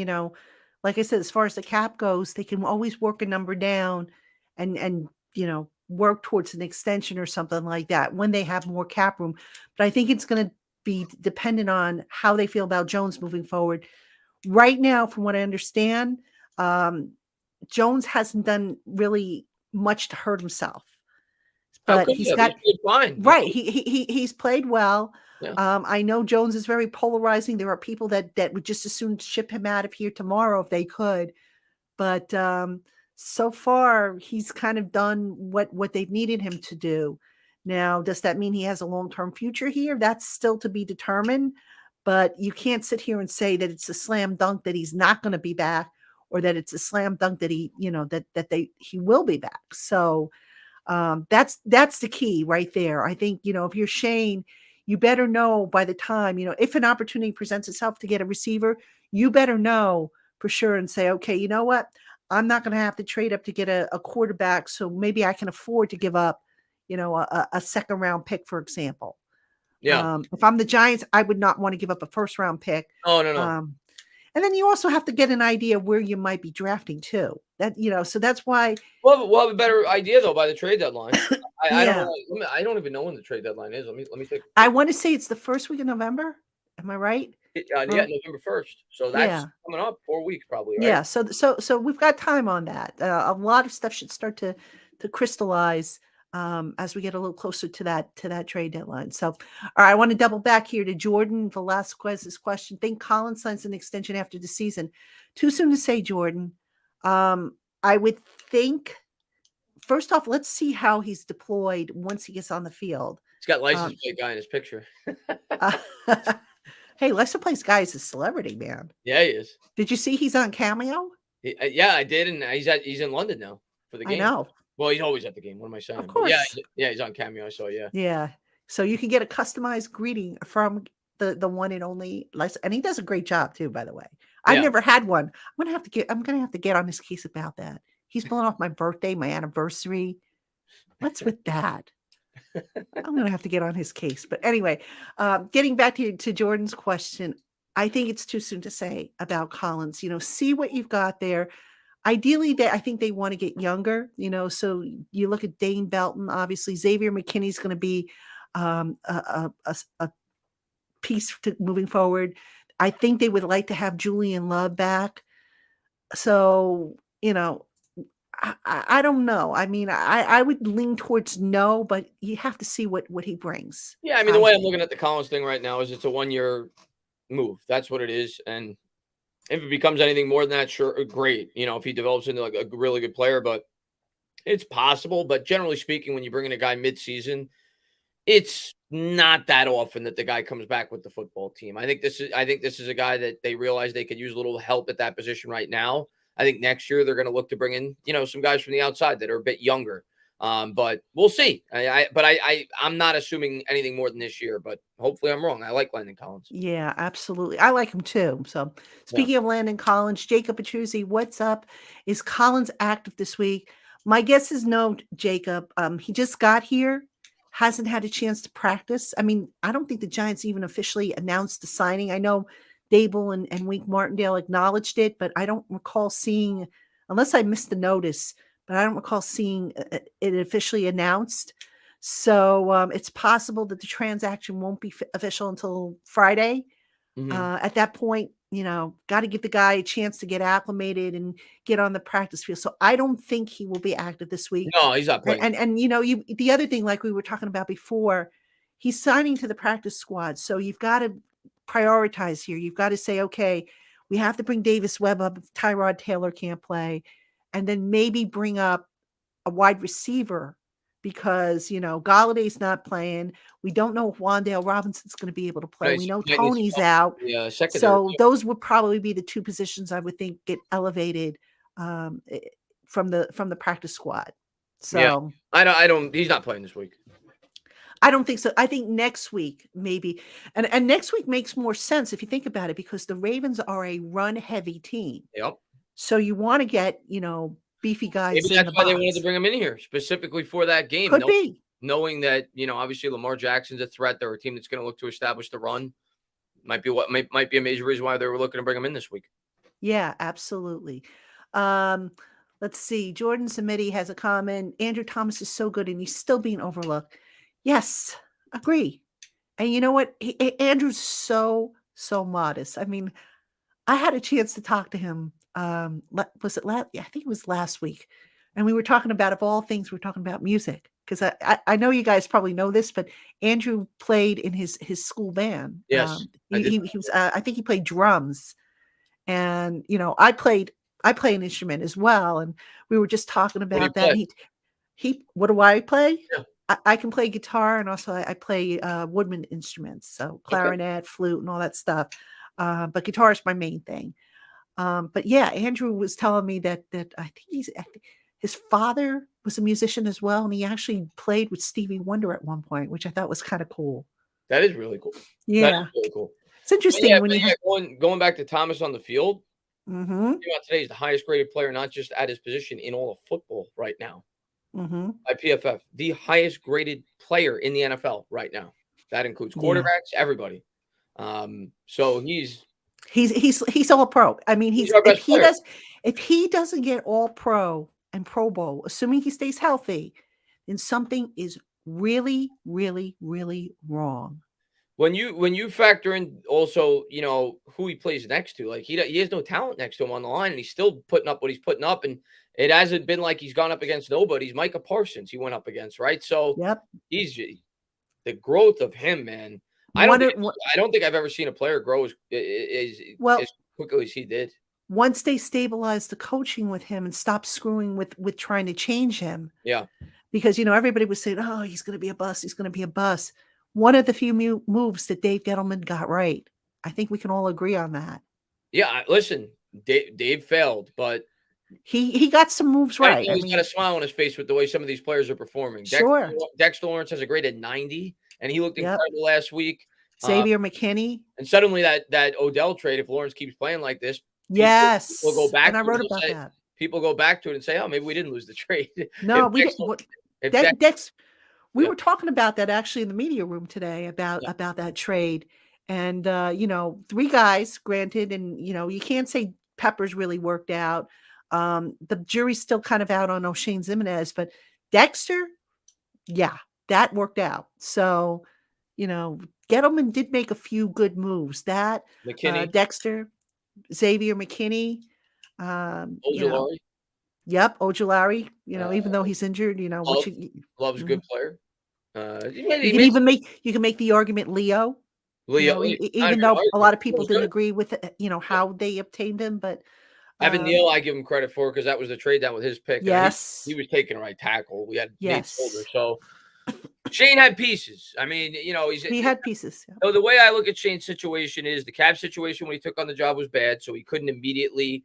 like I said, as far as the cap goes, they can always work a number down and work towards an extension or something like that when they have more cap room. But I think it's going to be dependent on how they feel about Jones moving forward. Right now, from what I understand, Jones hasn't done really much to hurt himself. But he's got fine. Right. He's played well. Yeah. I know Jones is very polarizing. There are people that would just as soon ship him out of here tomorrow if they could. But so far, he's kind of done what they've needed him to do. Now, does that mean he has a long-term future here? That's still to be determined. But you can't sit here and say that it's a slam dunk that he's not going to be back, or that it's a slam dunk that he will be back. So that's the key right there. I think, if you're Shane, you better know by the time, if an opportunity presents itself to get a receiver, you better know for sure and say, okay, you know what? I'm not going to have to trade up to get a quarterback. So maybe I can afford to give up, a second round pick, for example. Yeah. If I'm the Giants, I would not want to give up a first round pick. Oh, no. And then you also have to get an idea where you might be drafting too. So that's why we'll have a better idea though by the trade deadline. I don't even know when the trade deadline is. Let me take. I want to say it's the first week of November. Am I right? November 1st. So that's coming up 4 weeks probably. Right? Yeah. So we've got time on that. A lot of stuff should start to crystallize as we get a little closer to that trade deadline. So, all right, I want to double back here to Jordan Velasquez's question. Think Collins signs an extension after the season? Too soon to say, Jordan. I would think, first off, let's see how he's deployed once he gets on the field. He's got license plate guy in his picture. Hey, license plate guy is a celebrity, man. Yeah, he is. Did you see he's on Cameo? Yeah, I did, and he's in London now for the game. I know. Well, he's always at the game. What am I saying? Of But yeah, course. he's on Cameo. I saw. Yeah. Yeah. So you can get a customized greeting from the one and only and he does a great job too, by the way. I've Yeah. never had one. I'm gonna have to get on his case about that. He's blowing off my birthday, my anniversary. What's with that? I'm gonna have to get on his case. But anyway, getting back to Jordan's question, I think it's too soon to say about Collins. See what you've got there. Ideally, I think they want to get younger. So you look at Dane Belton. Obviously, Xavier McKinney's going to be a piece moving forward. I think they would like to have Julian Love back. So I don't know. I mean, I would lean towards no, but you have to see what he brings. Yeah, I mean, the way I'm looking at the Collins thing right now is it's a 1-year move. That's what it is. And if it becomes anything more than that, sure, great. If he develops into like a really good player, but it's possible. But generally speaking, when you bring in a guy mid-season, it's not that often that the guy comes back with the football team. I think this is a guy that they realize they could use a little help at that position right now. I think next year they're going to look to bring in, some guys from the outside that are a bit younger. But we'll see. I'm not assuming anything more than this year, but hopefully I'm wrong. I like Landon Collins. Yeah, absolutely. I like him too. So speaking of Landon Collins, Jacob Petruzzi, what's up? Is Collins active this week? My guess is no, Jacob. He just got here, hasn't had a chance to practice. I mean, I don't think the Giants even officially announced the signing. I know Dable and Wink Martindale acknowledged it, but I don't recall seeing, unless I missed the notice, but I don't recall seeing it officially announced. So it's possible that the transaction won't be official until Friday. Mm-hmm. At that point, got to give the guy a chance to get acclimated and get on the practice field. So I don't think he will be active this week. No, he's not playing. And the other thing, like we were talking about before, he's signing to the practice squad. So you've got to prioritize here. You've got to say, okay, we have to bring Davis Webb up if Tyrod Taylor can't play, and then maybe bring up a wide receiver because, Galladay's not playing. We don't know if Wan'Dale Robinson's going to be able to play. We know Tony's out. So those would probably be the two positions I would think get elevated from the practice squad. So yeah, I don't. He's not playing this week. I don't think so. I think next week maybe, and next week makes more sense if you think about it because the Ravens are a run-heavy team. Yep. So you want to get beefy guys. Maybe that's why they wanted to bring him in here specifically for that game. Could be. Knowing that obviously Lamar Jackson's a threat. They're a team that's going to look to establish the run. Might be a major reason why they were looking to bring him in this week. Yeah, absolutely. Let's see. Jordan Samiti has a comment. Andrew Thomas is so good and he's still being overlooked. Yes, agree. And you know what? Andrew's so modest. I mean, I had a chance to talk to him. Was it last? Yeah, I think it was last week. And we were talking about, of all things, we were talking about music. Because I know you guys probably know this, but Andrew played in his school band. Yes. He was, I think he played drums. And, I play an instrument as well. And we were just talking about that. What do I play? Yeah. I can play guitar and also I play woodwind instruments. So clarinet, flute, and all that stuff. But guitar is my main thing. But yeah, Andrew was telling me that I think his father was a musician as well. And he actually played with Stevie Wonder at one point, which I thought was kind of cool. That is really cool. Yeah. That is really cool. It's interesting when going back to Thomas on the field. Mm-hmm. Today is the highest graded player, not just at his position in all of football right now. Mm-hmm. By PFF, the highest graded player in the NFL right now. That includes quarterbacks, everybody. So he's all pro. I mean, if he doesn't get all pro and Pro Bowl, assuming he stays healthy, then something is really, really, really wrong. When you factor in also, who he plays next to, like he has no talent next to him on the line, and he's still putting up what he's putting up, and it hasn't been like he's gone up against nobody. He's Micah Parsons he went up against, right? So he's the growth of him, man. I don't think I've ever seen a player grow as quickly as he did. Once they stabilized the coaching with him and stopped screwing with trying to change him. Yeah. Because, everybody was saying, oh, he's going to be a bust. He's going to be a bust. One of the few moves that Dave Gettleman got right. I think we can all agree on that. Yeah. Listen, Dave failed, but He got some moves right. He's got a smile on his face with the way some of these players are performing. Sure. Dexter Lawrence has a grade at 90, and he looked incredible last week. Xavier McKinney. And suddenly that Odell trade, if Lawrence keeps playing like this, yes, people go back. And I wrote about that. People go back to it and say, "Oh, maybe we didn't lose the trade." No, we didn't. We were talking about that actually in the media room today about that trade, and 3 guys, granted, and you can't say Peppers really worked out. The jury's still kind of out on O'Shane Zimenez, but Dexter, that worked out. So, Gettleman did make a few good moves. That McKinney, Dexter, Xavier McKinney, Ojulari. Ojulari. Even though he's injured, Love's a good player. You can make the argument Leo. Even though a lot of people didn't agree with how they obtained him, but Evan Neal, I give him credit for because that was the trade down with his pick. Yes, he was taking a right tackle. We had Nate Solder, so Shane had pieces. I mean, he had pieces. Yeah. So the way I look at Shane's situation is the cap situation when he took on the job was bad, so he couldn't immediately,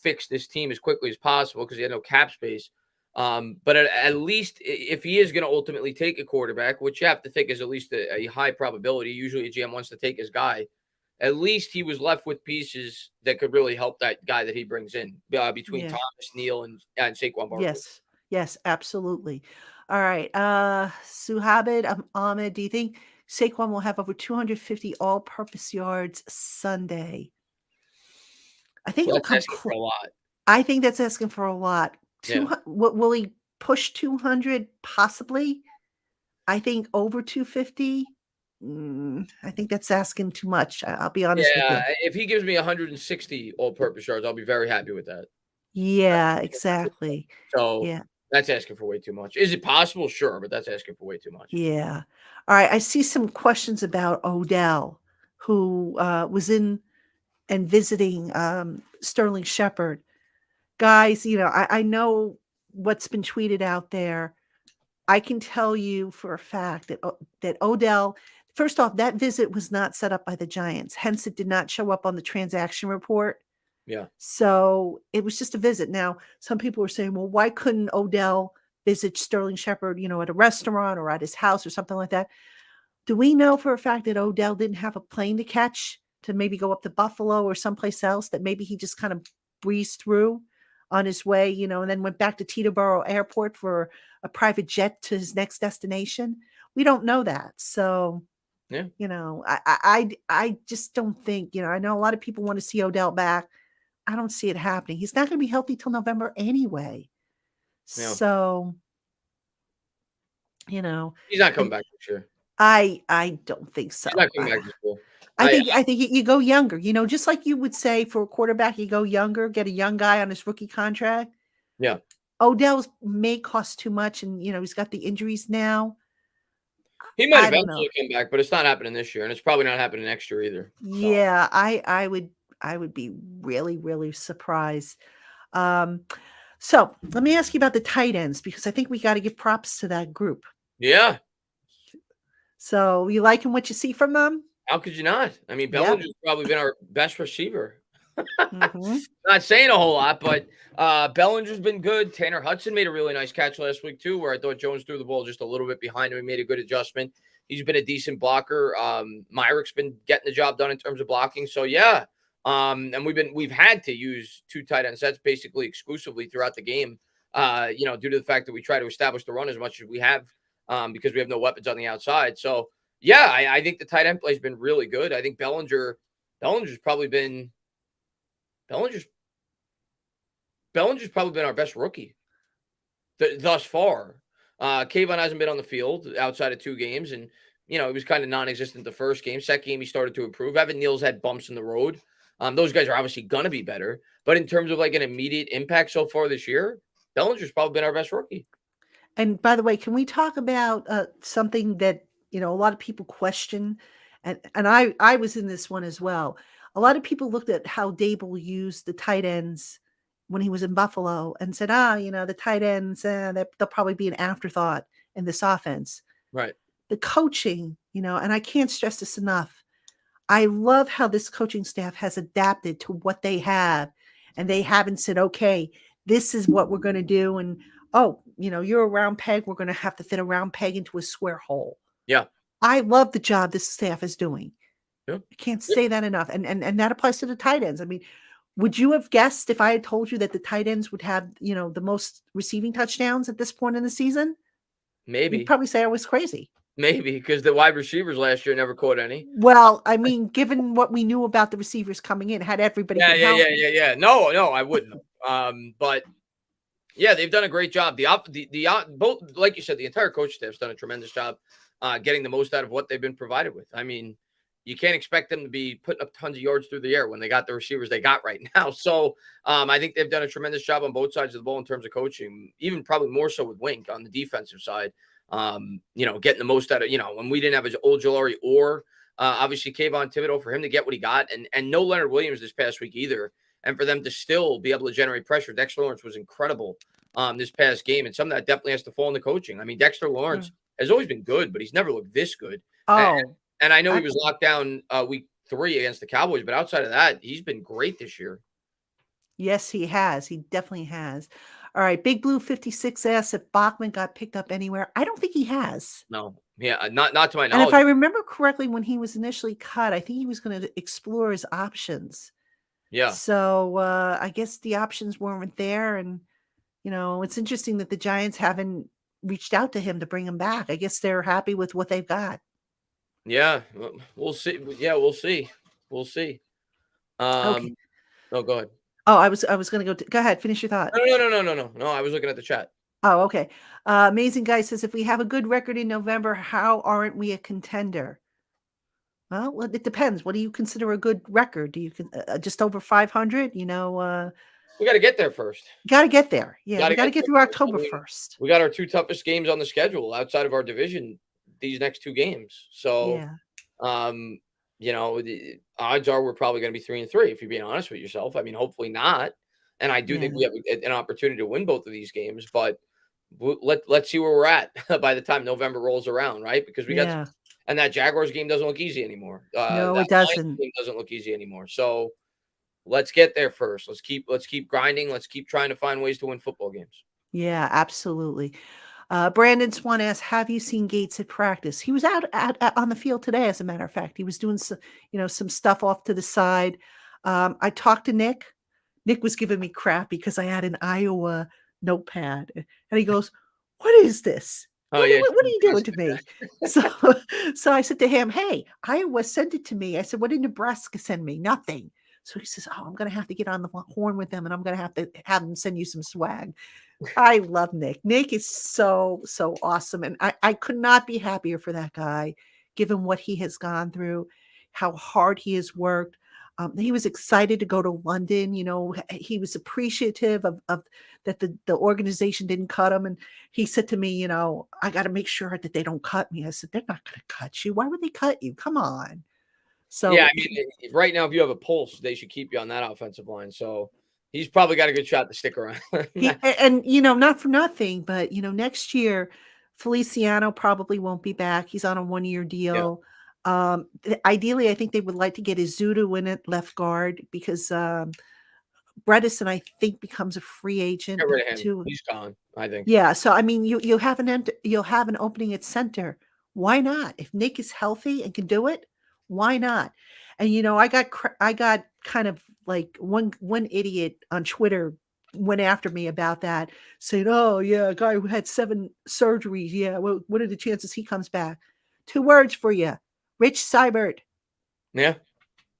fix this team as quickly as possible because he had no cap space. But at least if he is going to ultimately take a quarterback, which you have to think is at least a high probability, usually a GM wants to take his guy. At least he was left with pieces that could really help that guy that he brings in between Thomas, Neal, and Saquon Barkley. Yes, absolutely. All right. Suhabid Ahmed, do you think Saquon will have over 250 all-purpose yards Sunday? I think that's asking for a lot. I think that's asking for a lot. Will he push 200? Possibly. I think over 250. I think that's asking too much. I'll be honest with you. If he gives me 160 all-purpose yards, I'll be very happy with that. Yeah, exactly. So that's asking for way too much. Is it possible? Sure, but that's asking for way too much. Yeah. All right. I see some questions about Odell, who was in and visiting Sterling Shepard. Guys, I know what's been tweeted out there. I can tell you for a fact that Odell, first off, that visit was not set up by the Giants. Hence, it did not show up on the transaction report. Yeah. So it was just a visit. Now, some people were saying, well, why couldn't Odell visit Sterling Shepard, at a restaurant or at his house or something like that? Do we know for a fact that Odell didn't have a plane to catch to maybe go up to Buffalo or someplace else, that maybe he just kind of breezed through on his way, and then went back to Teterboro Airport for a private jet to his next destination? We don't know that. So, I just don't think, I know a lot of people want to see Odell back. I don't see it happening. He's not going to be healthy till November anyway. Yeah. So, he's not coming back this year. I don't think so. He's not coming back this year. I think you go younger, just like you would say for a quarterback, you go younger, get a young guy on his rookie contract. Yeah. Odell's may cost too much, and he's got the injuries now. He might eventually come back, but it's not happening this year, and it's probably not happening next year either. Yeah, I would be really, really surprised. So let me ask you about the tight ends, because I think we got to give props to that group. Yeah. So you liking what you see from them? How could you not? I mean, Bellinger's probably been our best receiver. Not saying a whole lot, but Bellinger's been good. Tanner Hudson made a really nice catch last week too, where I thought Jones threw the ball just a little bit behind him. He made a good adjustment. He's been a decent blocker. Myrick's been getting the job done in terms of blocking. So yeah. And we've had to use 2 tight end sets basically exclusively throughout the game. Due to the fact that we try to establish the run as much as we have, because we have no weapons on the outside. So yeah, I think the tight end play has been really good. I think Bellinger's probably been our best rookie thus far. Kayvon hasn't been on the field outside of 2 games, and he was kind of non-existent the first game. Second game, he started to improve. Evan Neal's had bumps in the road. Those guys are obviously going to be better, but in terms of like an immediate impact so far this year, Bellinger's probably been our best rookie. And by the way, can we talk about something that a lot of people question, and I was in this one as well. A lot of people looked at how Dable used the tight ends when he was in Buffalo and said, the tight ends, they'll probably be an afterthought in this offense. Right. The coaching, and I can't stress this enough. I love how this coaching staff has adapted to what they have and they haven't said, okay, this is what we're going to do. And, oh, you're a round peg. We're going to have to fit a round peg into a square hole. Yeah. I love the job this staff is doing. Yeah. I can't say that enough. And that applies to the tight ends. I mean, would you have guessed if I had told you that the tight ends would have, the most receiving touchdowns at this point in the season? Maybe. You'd probably say I was crazy. Maybe, because the wide receivers last year never caught any. Well, I mean, given what we knew about the receivers coming in, had everybody been healthy. Yeah. No, I wouldn't have. But yeah, they've done a great job. Both, like you said, the entire coach staff's done a tremendous job getting the most out of what they've been provided with. I mean, you can't expect them to be putting up tons of yards through the air when they got the receivers they got right now. So I think they've done a tremendous job on both sides of the ball in terms of coaching, even probably more so with Wink on the defensive side. Getting the most out of, when we didn't have his old Ojulari or obviously Kayvon Thibodeau, for him to get what he got, and no Leonard Williams this past week either. And for them to still be able to generate pressure. Dexter Lawrence was incredible this past game, and some of that definitely has to fall in the coaching. I mean, Dexter Lawrence has always been good, but he's never looked this good. Oh, and I know he was locked down week 3 against the Cowboys, but outside of that, he's been great this year. Yes, he has. He definitely has. All right, Big Blue 56 asks if Bachman got picked up anywhere. I don't think he has. No, yeah, not to my knowledge. And if I remember correctly, when he was initially cut, I think he was going to explore his options. Yeah. So I guess the options weren't there, and it's interesting that the Giants haven't reached out to him to bring him back. I guess they're happy with what they've got. Yeah, we'll see. Yeah, we'll see. Okay. No, go ahead. Oh, I was going to go ahead. Finish your thought. No. I was looking at the chat. Oh, okay. Amazing Guy says, if we have a good record in November, how aren't we a contender? Well, it depends. What do you consider a good record? Do you just over 500? We got to get there first. Got to get there. Yeah, we got to get through October 1st. We got our 2 toughest games on the schedule outside of our division these next 2 games. So, the odds are we're probably going to be 3-3 if you're being honest with yourself. I mean, hopefully not. And I do think we have an opportunity to win both of these games, but let's see where we're at by the time November rolls around, right? Because we got and that Jaguars game doesn't look easy anymore. No, it doesn't. Game doesn't look easy anymore. So let's get there first. Let's keep grinding. Let's keep trying to find ways to win football games. Yeah, absolutely. Brandon Swan asks, have you seen Gates at practice? He was out on the field today, as a matter of fact. He was doing some stuff off to the side. I talked to Nick. Nick was giving me crap because I had an Iowa notepad, and he goes, "What is this? What are you doing to me?" So I said to him, "Hey, Iowa sent it to me." I said, "What did Nebraska send me?" Nothing. So he says, "Oh, I'm going to have to get on the horn with them, and I'm going to have them send you some swag." I love Nick. Nick is so awesome, and I could not be happier for that guy, given what he has gone through, how hard he has worked. He was excited to go to London. He was appreciative of that the organization didn't cut him. And he said to me, I got to make sure that they don't cut me. I said, they're not going to cut you. Why would they cut you? Come on. So yeah, I mean, right now, if you have a pulse, they should keep you on that offensive line. So he's probably got a good shot to stick around. And not for nothing, but next year, Feliciano probably won't be back. He's on a 1-year deal. Yeah. Ideally, I think they would like to get Izudu in at left guard because Bredesen, I think, becomes a free agent. Get rid of him. Too. He's gone, I think. Yeah, so I mean, you'll have an opening at center. Why not? If Nick is healthy and can do it, why not? And I got kind of like one idiot on Twitter went after me about that, saying, "Oh yeah, a guy who had 7 surgeries. Yeah, well, what are the chances he comes back?" 2 words for you. Rich Seibert. Yeah,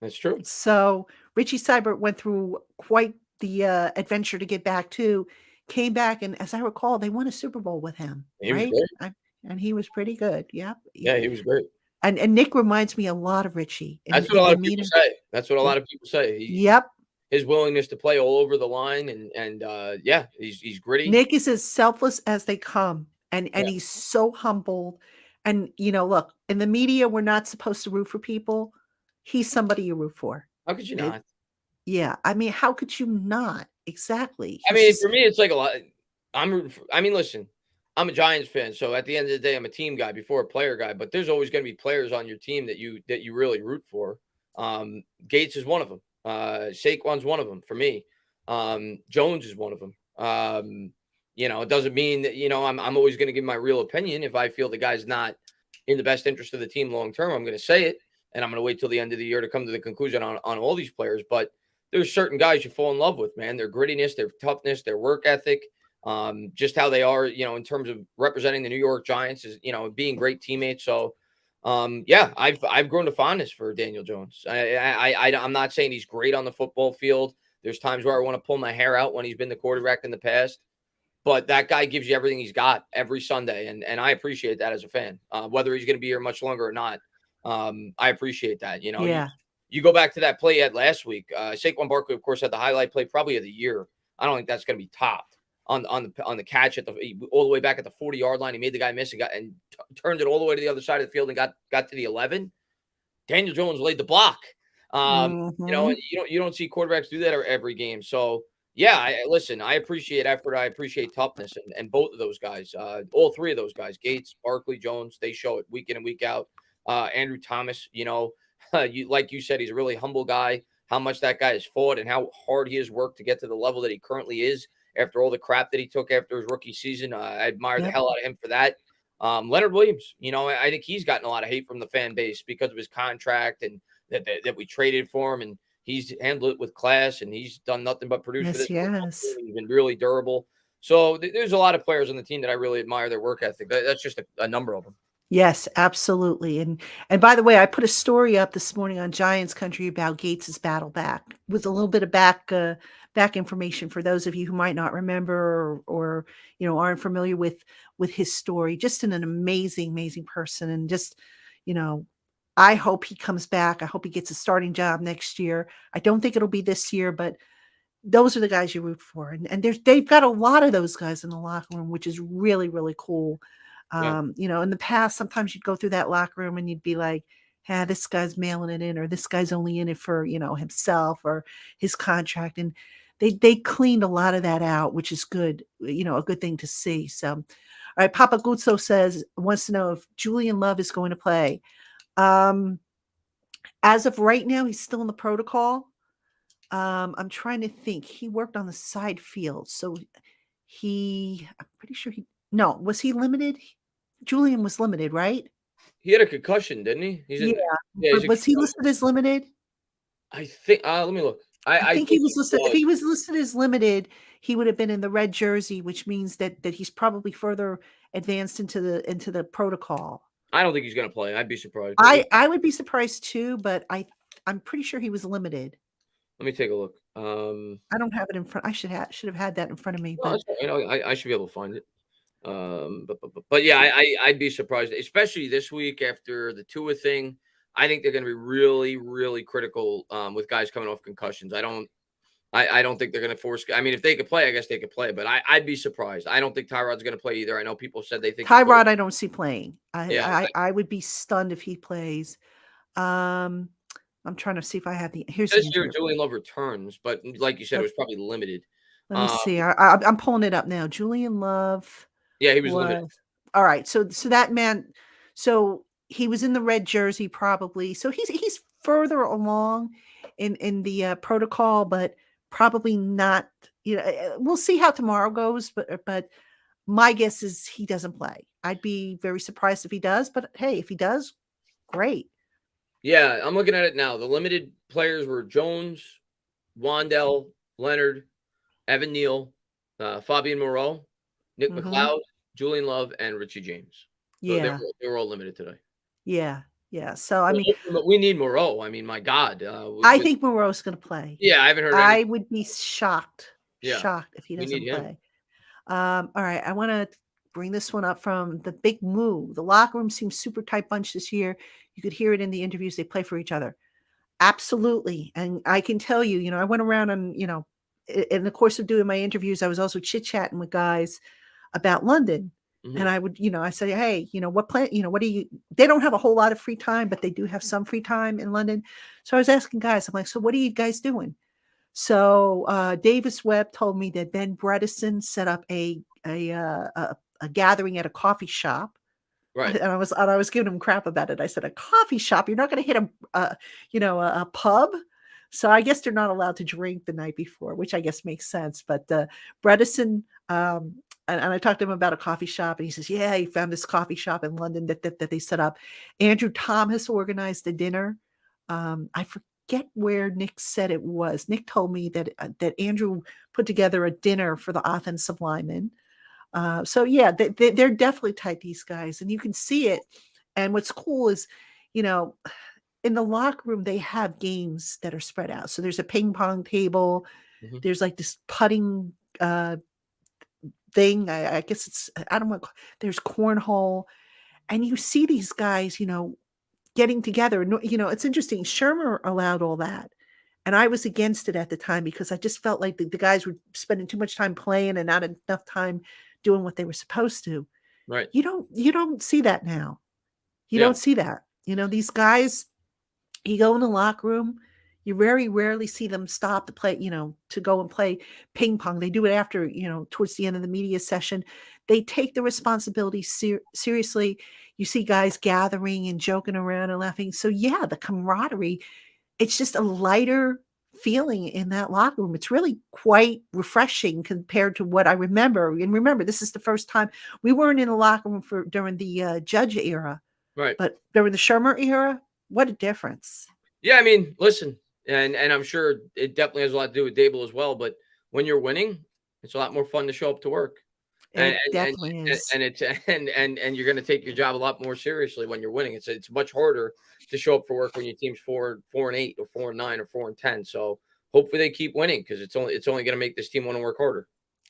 that's true. So Richie Seibert went through quite the adventure to get back too. Came back, and as I recall, they won a Super Bowl with him. He right? was great. And he was pretty good. Yeah. Yeah, he was great. And Nick reminds me a lot of Richie. That's what a lot of people say. That's what a lot of people say. His willingness to play all over the line, and he's gritty. Nick is as selfless as they come, and he's so humbled. And, look, in the media, we're not supposed to root for people. He's somebody you root for. How could you not? Yeah. I mean, how could you not? Exactly. I mean, for me, it's like a lot. Listen, I'm a Giants fan. So at the end of the day, I'm a team guy before a player guy. But there's always going to be players on your team that you really root for. Gates is one of them. Saquon's one of them for me. Jones is one of them. It doesn't mean that, I'm always going to give my real opinion. If I feel the guy's not in the best interest of the team long term, I'm going to say it. And I'm going to wait till the end of the year to come to the conclusion on all these players. But there's certain guys you fall in love with, man. Their grittiness, their toughness, their work ethic, just how they are, in terms of representing the New York Giants, is, being great teammates. So, I've grown to fondness for Daniel Jones. I'm not saying he's great on the football field. There's times where I want to pull my hair out when he's been the quarterback in the past. But that guy gives you everything he's got every Sunday, and I appreciate that as a fan. Whether he's going to be here much longer or not, I appreciate that. You go back to that play he had last week. Saquon Barkley, of course, had the highlight play probably of the year. I don't think that's going to be topped on the catch all the way back at the 40-yard line. He made the guy miss and turned it all the way to the other side of the field and got to the 11. Daniel Jones laid the block. And you don't see quarterbacks do that every game. So. Yeah, listen, I appreciate effort. I appreciate toughness. And both of those guys, all three of those guys, Gates, Barkley, Jones, they show it week in and week out. Andrew Thomas, like you said, he's a really humble guy. How much that guy has fought and how hard he has worked to get to the level that he currently is after all the crap that he took after his rookie season. I admire the hell out of him for that. Leonard Williams, I think he's gotten a lot of hate from the fan base because of his contract and that we traded for him. And he's handled it with class, and he's done nothing but produce for this. Yes. He's been really durable. So there's a lot of players on the team that I really admire their work ethic. That's just a number of them. Yes, absolutely. And by the way, I put a story up this morning on Giants Country about Gates's battle back with a little bit of back information for those of you who might not remember or aren't familiar with his story. Just an amazing person, and just I hope he comes back. I hope he gets a starting job next year. I don't think it'll be this year, but those are the guys you root for. And they've got a lot of those guys in the locker room, which is really, really cool. In the past, sometimes you'd go through that locker room and you'd be like, this guy's mailing it in, or this guy's only in it for, himself or his contract. And they cleaned a lot of that out, which is good, a good thing to see. So, all right. Papa Guzzo wants to know if Julian Love is going to play. As of right now, he's still in the protocol. I'm trying to think. He worked on the side field, so I'm pretty sure was he limited? Julian was limited, right? He had a concussion, didn't he? Was he listed as limited? I think. Let me look. I think he was listed. If he was listed as limited, he would have been in the red jersey, which means that he's probably further advanced into the protocol. I don't think he's going to play. I'd be surprised. I would be surprised too, but I'm pretty sure he was limited. Let me take a look. I don't have it in front. I should have had that in front of me. But I should be able to find it. But yeah, I'd be surprised, especially this week after the Tua thing. I think they're going to be really, really critical with guys coming off concussions. I don't think they're going to force. I mean, if they could play, I guess they could play. But I'd be surprised. I don't think Tyrod's going to play either. I know people said they think Tyrod. I don't see playing. I would be stunned if he plays. I'm trying to see if I have here's the Julian Love returns, but like you said, it was probably limited. Let me see. I'm pulling it up now. Julian Love. Yeah, he was limited. All right. So that man. So he was in the red jersey probably. So he's further along in the protocol, but probably not. We'll see how tomorrow goes. But my guess is he doesn't play. I'd be very surprised if he does. But hey, if he does, great. Yeah, I'm looking at it now. The limited players were Jones, Wandell, Leonard, Evan Neal, Fabian Moreau, Nick McLeod, Julian Love, and Richie James. So they were all limited today. Yeah. So, I mean, we need Moreau. I mean, my God. I think Moreau's going to play. Yeah, I haven't heard I would be shocked if he doesn't play. Him. All right. I want to bring this one up from the Big Moo. The locker room seems super tight bunch this year. You could hear it in the interviews. They play for each other. Absolutely. And I can tell you, I went around and, in the course of doing my interviews, I was also chit-chatting with guys about London. Mm-hmm. And I would, I said, hey, what plan, what do you, they don't have a whole lot of free time, but they do have some free time in London. So I was asking guys, I'm like, so what are you guys doing? So Davis Webb told me that Ben Bredesen set up a gathering at a coffee shop. Right. And I was giving him crap about it. I said, a coffee shop, you're not going to hit a pub. So I guess they're not allowed to drink the night before, which I guess makes sense. But Bredesen, and I talked to him about a coffee shop, and he says, yeah, he found this coffee shop in London that they set up. Andrew Thomas organized a dinner. I forget where Nick said it was. Nick told me that Andrew put together a dinner for the offensive linemen. So yeah, they're definitely tight, these guys, and you can see it. And what's cool is, in the locker room, they have games that are spread out. So there's a ping pong table. Mhm. There's like this putting thing. I guess it's, I don't want, there's cornhole. And you see these guys, getting together. It's interesting. Shermer allowed all that. And I was against it at the time because I just felt like the guys were spending too much time playing and not enough time doing what they were supposed to. Right. You don't see that now. You Yeah. don't see that. These guys, you go in the locker room, you very rarely see them stop to play, to go and play ping pong. They do it after, towards the end of the media session. They take the responsibility seriously. You see guys gathering and joking around and laughing. So yeah, the camaraderie, it's just a lighter feeling in that locker room. It's really quite refreshing compared to what I remember. And remember, this is the first time we weren't in the locker room during the Judge era, Right. but during the Shermer era, what a difference. Yeah, I mean, listen, and I'm sure it definitely has a lot to do with Dable as well. But when you're winning, it's a lot more fun to show up to work. It definitely is. And it's and you're going to take your job a lot more seriously when you're winning. It's much harder to show up for work when your team's 4-8 or 4-9 or 4-10. So hopefully they keep winning because it's only going to make this team want to work harder.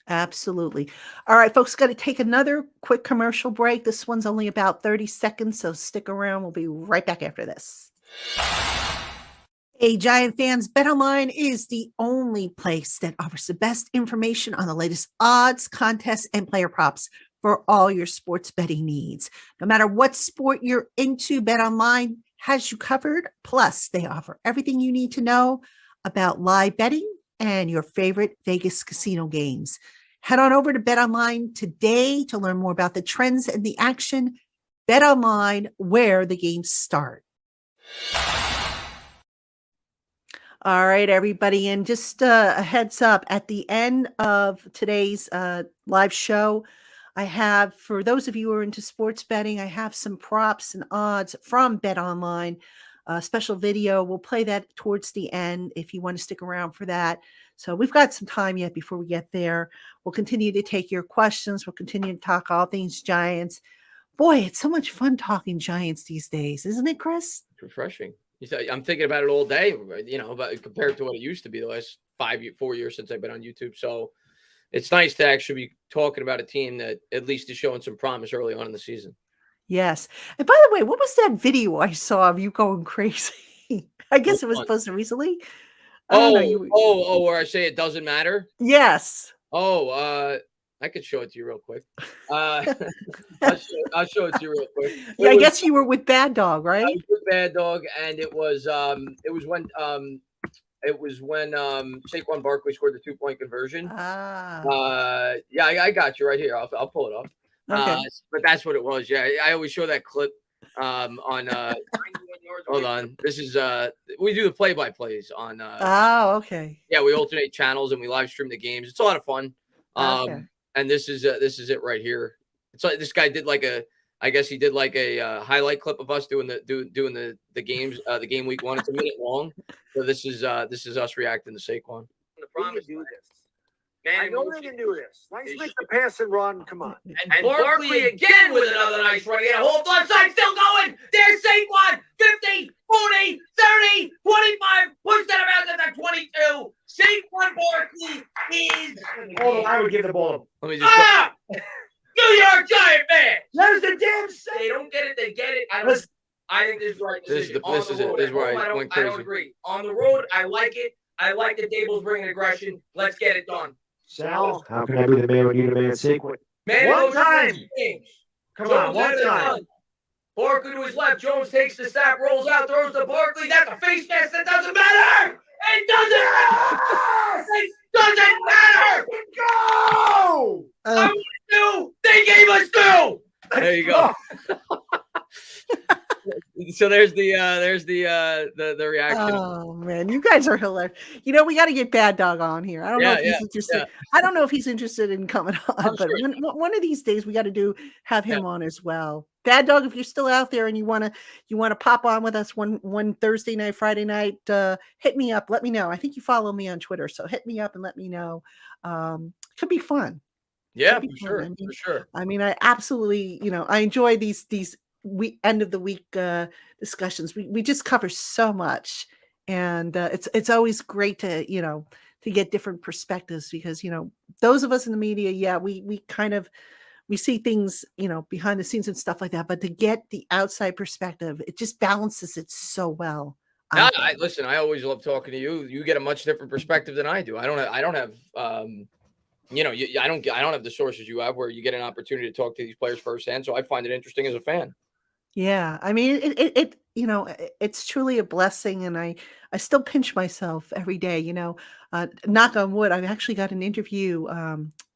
Absolutely. All right, folks, got to take another quick commercial break. This one's only about 30 seconds, so stick around. We'll be right back after this. Hey, Giant fans, BetOnline is the only place that offers the best information on the latest odds, contests, and player props for all your sports betting needs. No matter what sport you're into, BetOnline has you covered. Plus, they offer everything you need to know about live betting and your favorite Vegas casino games. Head on over to BetOnline today to learn more about the trends and the action. BetOnline, where the games start. All right, everybody. And just a heads up, at the end of today's live show, I have, for those of you who are into sports betting, I have some props and odds from BetOnline. A special video. We'll play that towards the end if you want to stick around for that. So we've got some time yet before we get there. We'll continue to take your questions. We'll continue to talk all things Giants. Boy, it's so much fun talking Giants these days, isn't it, Chris? It's refreshing. I'm thinking about it all day, but compared to what it used to be the last 4 years since I've been on YouTube. So it's nice to actually be talking about a team that at least is showing some promise early on in the season. Yes. And by the way, what was that video I saw of you going crazy? I guess it was posted recently. Where I say it doesn't matter? Yes. I could show it to you real quick. I'll show it to you real quick. I guess you were with Bad Dog, right? I was with Bad Dog, and it was when Saquon Barkley scored the 2-point conversion. I got you right here. I'll pull it up. Okay. But that's what it was. Yeah, I always show that clip on hold on. This is we do the play-by-plays on okay. Yeah, we alternate channels and we live stream the games. It's a lot of fun. Okay. And this is it right here. It's like this guy did like a highlight clip of us doing the games, the game week 1. It's a minute long. So this is us reacting to Saquon. The promise do this. I know they can do this. Nice make the pass and run. Come on. And Barkley again with another nice run. He had a whole left side still going. There's Saquon. 50, 40, 30, 25. Push that around to that 22. Saquon Barkley is. Oh, I would give the ball. Let me just. New York Giant man. There's the damn say. They don't get it. They get it. I think this is right. This is it. This is where I went crazy. I don't agree. On the road, I like it. I like that Dable's bringing aggression. Let's get it done. Sal, how can I be the man when you're the man sequence? One time. Come on, one time. Barkley to his left. Jones takes the snap, rolls out, throws to Barkley. That's a face mask. That doesn't matter. It doesn't matter. Go. I want two. They gave us two. There you go. So there's the reaction. Oh man, you guys are hilarious. You know, we got to get Bad Dog on here. I don't know if he's interested. I don't know if he's interested in coming on, but sure. one of these days we got to have him Yeah. on as well. Bad Dog, if you're still out there and you want to pop on with us one Thursday night, Friday night, hit me up. Let me know. I think you follow me on Twitter, so hit me up and let me know. Could be fun. Yeah, Could be for fun. sure. For sure. I mean, I absolutely, I enjoy these end of the week discussions. We just cover so much, and it's always great to to get different perspectives, because those of us in the media, we kind of see things behind the scenes and stuff like that, but to get the outside perspective, it just balances it so well. Listen, I always love talking to you. You get a much different perspective than I do. I don't have I don't have the sources you have where you get an opportunity to talk to these players firsthand. So I find it interesting as a fan. Yeah, I mean, it's truly a blessing, and I still pinch myself every day. Knock on wood, I've actually got an interview.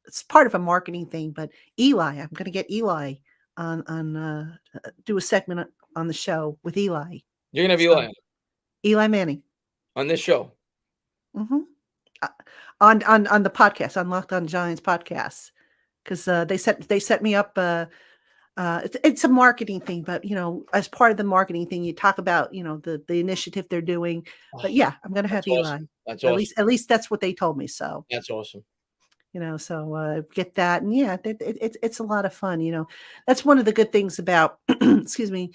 It's part of a marketing thing, but Eli, I'm going to get Eli on do a segment on the show with Eli. You're gonna have Eli Eli Manning on this show. Mm-hmm. On the podcast, on LockedOn Giants podcast, because they set me up. It's a marketing thing, but as part of the marketing thing, you talk about the initiative they're doing. But yeah, I'm going to have Eli. Awesome. That's awesome. At least that's what they told me. So that's awesome. So get that, and yeah, it's a lot of fun. That's one of the good things about excuse me.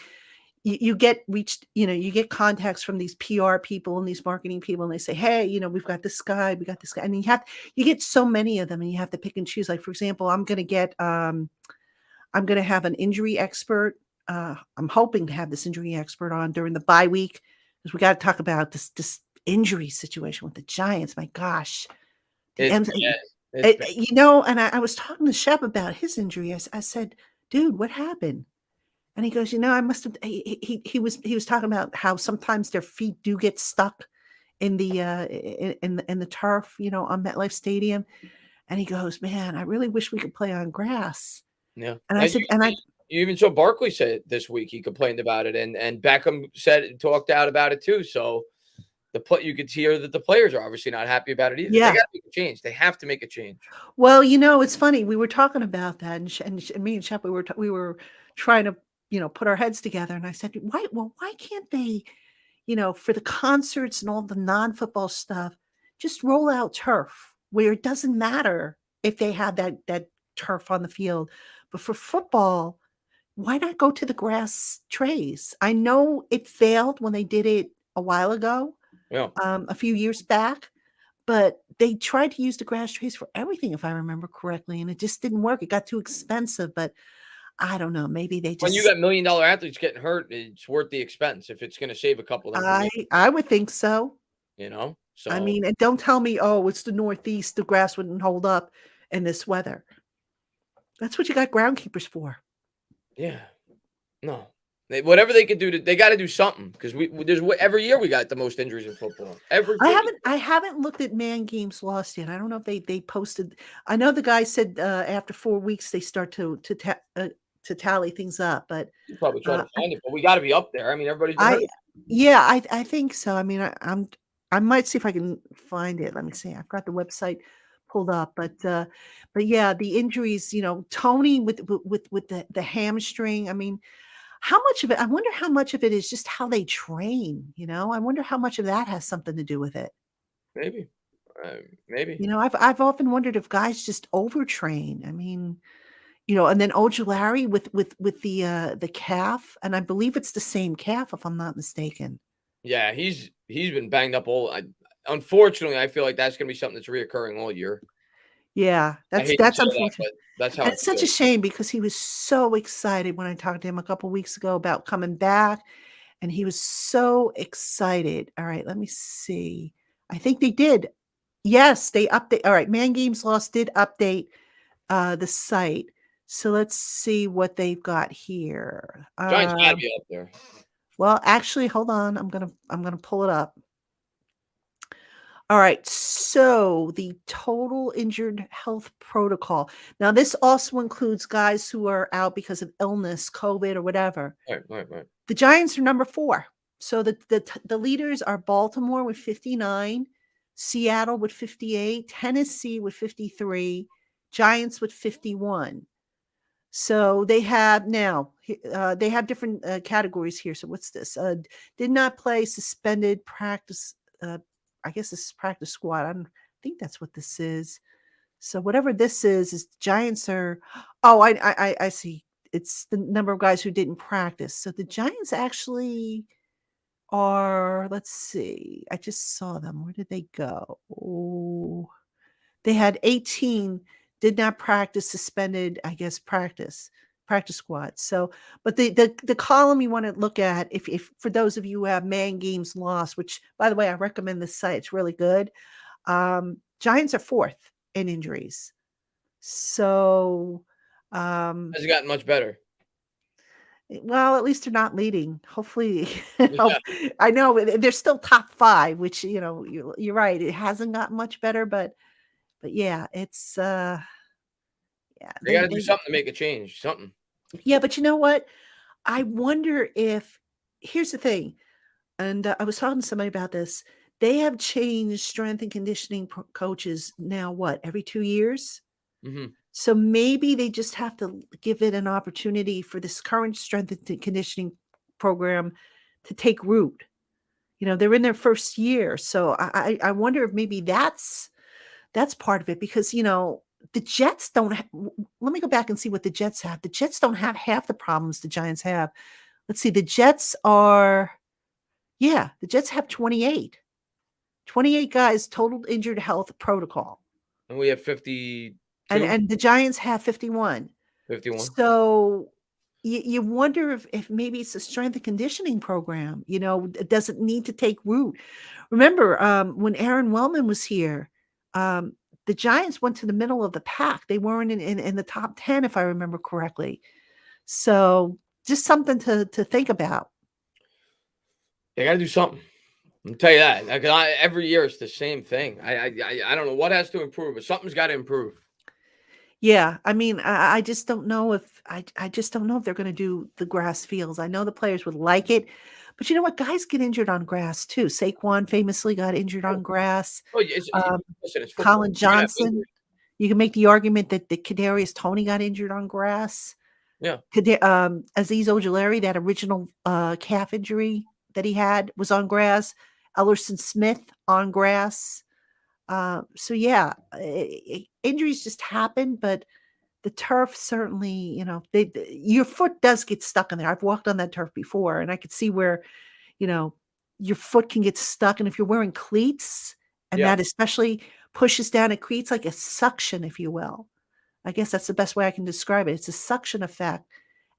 You get reached, you get contacts from these PR people and these marketing people, and they say, hey, we've got this guy, and you get so many of them, and you have to pick and choose. Like, for example, I'm going to have an injury expert. I'm hoping to have this injury expert on during the bye week, because we got to talk about this injury situation with the Giants. My gosh. And I was talking to Shep about his injury. I said, dude, what happened? And he goes, I must have. He was talking about how sometimes their feet do get stuck in the in the turf, on MetLife Stadium. And he goes, man, I really wish we could play on grass. Yeah. And I said, you even saw Barkley say it this week. He complained about it, and Beckham talked out about it too. So you could hear that the players are obviously not happy about it either. Yeah. They got to make a change. They have to make a change. Well, it's funny. We were talking about that, and me and Shep, we were trying to put our heads together. And I said, why can't they, for the concerts and all the non-football stuff, just roll out turf where it doesn't matter if they have that turf on the field. But for football, why not go to the grass trays? I know it failed when they did it a while ago, a few years back, but they tried to use the grass trays for everything, if I remember correctly, and it just didn't work. It got too expensive, but I don't know. Maybe they just. When you got $1 million athletes getting hurt, it's worth the expense if it's going to save a couple of them. I would think so. So I mean, and don't tell me, oh, it's the Northeast. The grass wouldn't hold up in this weather. That's what you got groundkeepers for. Yeah. No. Whatever they could do, they got to do something, because every year we got the most injuries in football. I haven't looked at man games lost yet. I don't know if they posted. I know the guy said after 4 weeks they start to tally things up, but you probably try to find it. But we got to be up there. I mean, everybody's. I think so. I mean, I might see if I can find it. Let me see. I've got the website pulled up, but yeah, the injuries. Tony with the hamstring. I mean, how much of it? I wonder how much of it is just how they train. I wonder how much of that has something to do with it. Maybe. I've often wondered if guys just overtrain. I mean, and then Ojulari with the calf, and I believe it's the same calf, if I'm not mistaken. Yeah, he's been banged up unfortunately, I feel like that's going to be something that's reoccurring all year. Yeah, that's unfortunate. That's how it's such a shame, because he was so excited when I talked to him a couple weeks ago about coming back, and he was so excited. All right, let me see. I think they did. Yes, they update. All right, Man Games Lost did update the site. So let's see what they've got here. Giants got to be up there. Well, actually, hold on. I'm gonna pull it up. All right. So the total injured health protocol. Now, this also includes guys who are out because of illness, COVID, or whatever. Right. The Giants are number 4. So the leaders are Baltimore with 59, Seattle with 58, Tennessee with 53, Giants with 51. So they have they have different categories here. So what's this? Did not play, suspended, practice. I guess this is practice squad. I think that's what this is. So whatever this is Giants are. Oh, I see. It's the number of guys who didn't practice. So the Giants actually are. Let's see. I just saw them. Where did they go? Oh, they had 18 did not practice, suspended, I guess, practice squad. So, but the column you want to look at, if for those of you who have man games lost, which by the way, I recommend this site, it's really good. Giants are 4th in injuries. So, Has it gotten much better? well, at least they're not leading. Hopefully, Yeah. I know they're still top 5, which you're right. It hasn't gotten much better, but yeah, it's yeah. They got to do something to make a change. Something. Yeah, but you know what? I wonder if here's the thing, and I was talking to somebody about this. They have changed strength and conditioning coaches now. What, every 2 years? Mm-hmm. So maybe they just have to give it an opportunity for this current strength and conditioning program to take root. They're in their first year, so I wonder if maybe that's part of it because the Jets don't. Let me go back and see what the Jets have. The Jets don't have half the problems the Giants have. Let's see. The Jets are. Yeah, the Jets have 28. 28 guys total injured health protocol. And we have 52. And the Giants have 51. 51. So you wonder if maybe it's a strength and conditioning program. Does it need to take root? Remember when Aaron Wellman was here, the Giants went to the middle of the pack. They weren't in the top 10, if I remember correctly. So just something to think about. They got to do something. I'll tell you that. Every year it's the same thing. I don't know what has to improve, but something's got to improve. Yeah, I mean, I just don't know if I just don't know if they're going to do the grass fields. I know the players would like it, but you know what? Guys get injured on grass too. Saquon famously got injured on grass. Listen, it's football. Colin Johnson. You can make the argument that the Kadarius Toney got injured on grass. Yeah. Azeez Ojulari, that original calf injury that he had was on grass. Ellerson Smith on grass. So yeah, injuries just happen, but the turf certainly, your foot does get stuck in there. I've walked on that turf before and I could see where, your foot can get stuck. And if you're wearing cleats and that especially pushes down, it creates like a suction, if you will. I guess that's the best way I can describe it. It's a suction effect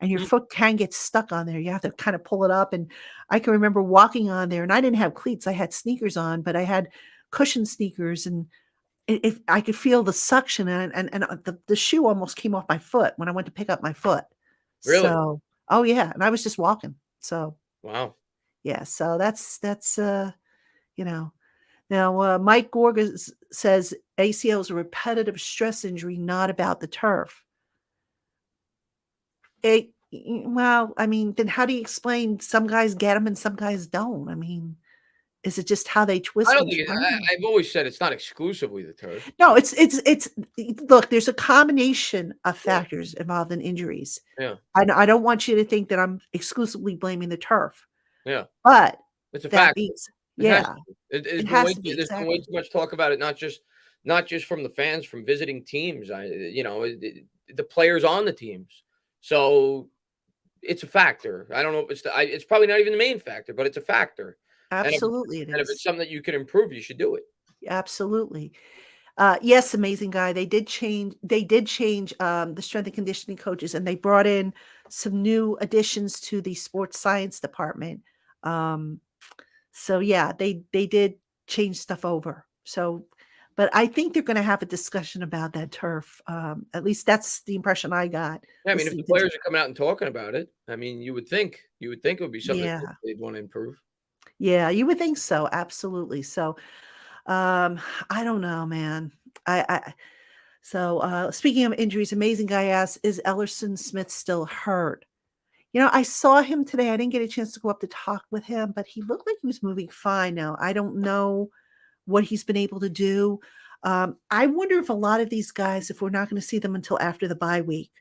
and your foot can get stuck on there. You have to kind of pull it up. And I can remember walking on there and I didn't have cleats. I had sneakers on, but I had cushion sneakers and if I could feel the suction and the shoe almost came off my foot when I went to pick up my foot. Really? So, oh yeah. And I was just walking. So, wow. Yeah. So that's now Mike Gorgas says ACL is a repetitive stress injury, not about the turf. Well, I mean, then how do you explain some guys get them and some guys don't? I mean, is it just how they twist? I don't think I've always said it's not exclusively the turf. No, it's look, there's a combination of factors involved in injuries. Yeah. I don't want you to think that I'm exclusively blaming the turf. Yeah. But it's a fact. Yeah. There's been way too much talk about it, not just from the fans, from visiting teams. The players on the teams. So it's a factor. I don't know if it's probably not even the main factor, but it's a factor. Absolutely, and if it's something that you can improve, you should do it. Absolutely. Yes, amazing guy. They did change the strength and conditioning coaches, and they brought in some new additions to the sports science department. So yeah, they did change stuff over. So, but I think they're going to have a discussion about that turf. At least that's the impression I got. Yeah, I mean, if the players are coming out and talking about it, I mean, you would think it would be something that they'd want to improve. Yeah, you would think so. Absolutely. So, I don't know, man. So speaking of injuries, amazing guy asks, is Ellerson Smith still hurt? I saw him today. I didn't get a chance to go up to talk with him, but he looked like he was moving fine now. I don't know what he's been able to do. I wonder if a lot of these guys, if we're not going to see them until after the bye week.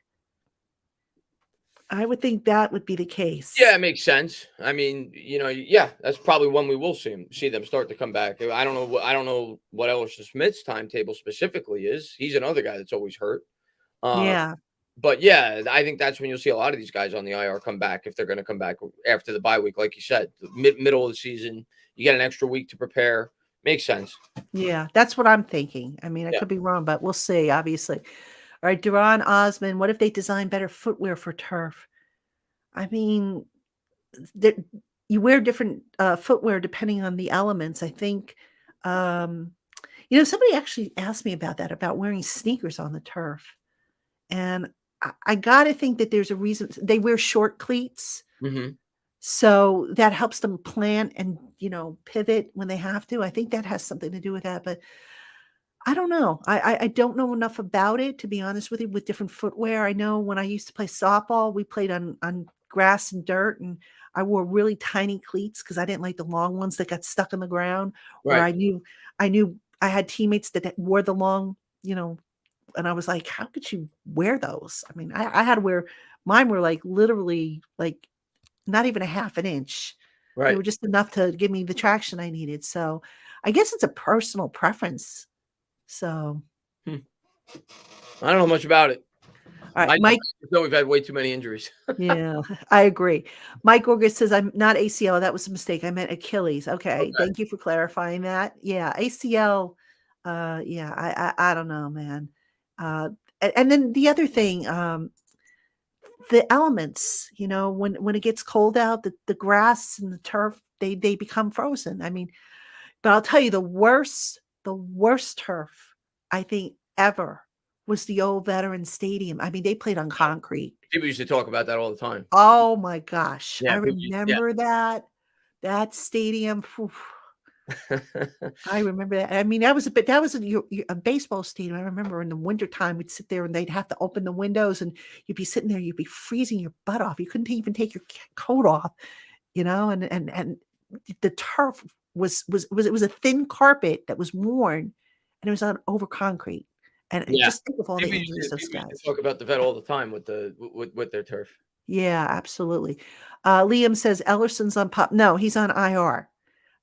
I would think that would be the case. Yeah, it makes sense. I mean, yeah, that's probably when we will see them start to come back. I don't know what Ellerson Smith's timetable specifically is. He's another guy that's always hurt. Yeah. But yeah, I think that's when you'll see a lot of these guys on the IR come back if they're going to come back after the bye week, like you said, middle of the season. You get an extra week to prepare. Makes sense. Yeah, that's what I'm thinking. I mean, I could be wrong, but we'll see, obviously. All right, Duran Osman, what if they design better footwear for turf? I mean, you wear different footwear depending on the elements. I think, somebody actually asked me about that, about wearing sneakers on the turf. And I got to think that there's a reason. They wear short cleats. Mm-hmm. So that helps them plan and, pivot when they have to. I think that has something to do with that. But I don't know. I don't know enough about it, to be honest with you, with different footwear. I know when I used to play softball, we played on grass and dirt, and I wore really tiny cleats because I didn't like the long ones that got stuck in the ground. Or I knew I had teammates that wore the long, and I was like, how could you wear those? I mean, I had to wear, mine were like literally like not even a half an inch. Right. They were just enough to give me the traction I needed. So I guess it's a personal preference. So I don't know much about it. All right, Mike. No, we've had way too many injuries. Yeah, I agree. Mike August says, I'm not ACL. That was a mistake. I meant Achilles. Okay. Thank you for clarifying that. Yeah. ACL. I don't know, man. And then the other thing, the elements, when it gets cold out, the grass and the turf, they become frozen. I mean, but I'll tell you, the worst turf I think ever was the old Veterans Stadium. I mean, they played on concrete. People used to talk about that all the time. Oh my gosh. Yeah, I remember that stadium. I remember that. I mean, that was a baseball stadium. I remember in the wintertime, we'd sit there and they'd have to open the windows and you'd be sitting there, you'd be freezing your butt off. You couldn't even take your coat off, and the turf was a thin carpet that was worn and it was on over concrete. And just think of all the injuries those guys. Talk about the vet all the time with their turf. Yeah, absolutely. Liam says Ellerson's on PUP. No, he's on IR.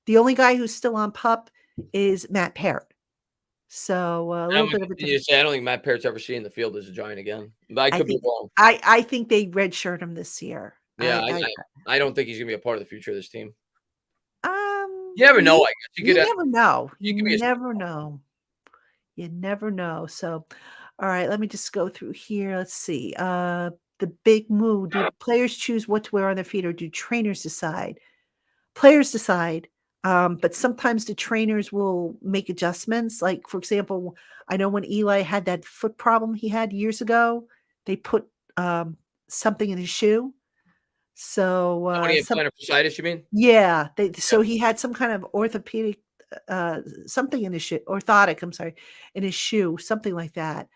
The only guy who's still on PUP is Matt Parrott. So a little bit of I don't think Matt Parrott's ever seen the field as a Giant again. But I could be wrong. I think they redshirt him this year. Yeah, I don't think he's gonna be a part of the future of this team. You never know. I guess you never know. You never know. You never know. So, all right, let me just go through here. Let's see. The big move. Do players choose what to wear on their feet, or do trainers decide? Players decide. But sometimes the trainers will make adjustments. Like, for example, I know when Eli had that foot problem he had years ago, they put something in his shoe. So when he had plantar fasciitis, you mean? Yeah. So he had some kind of orthopedic something in his shoe, orthotic, I'm sorry, in his shoe, something like that.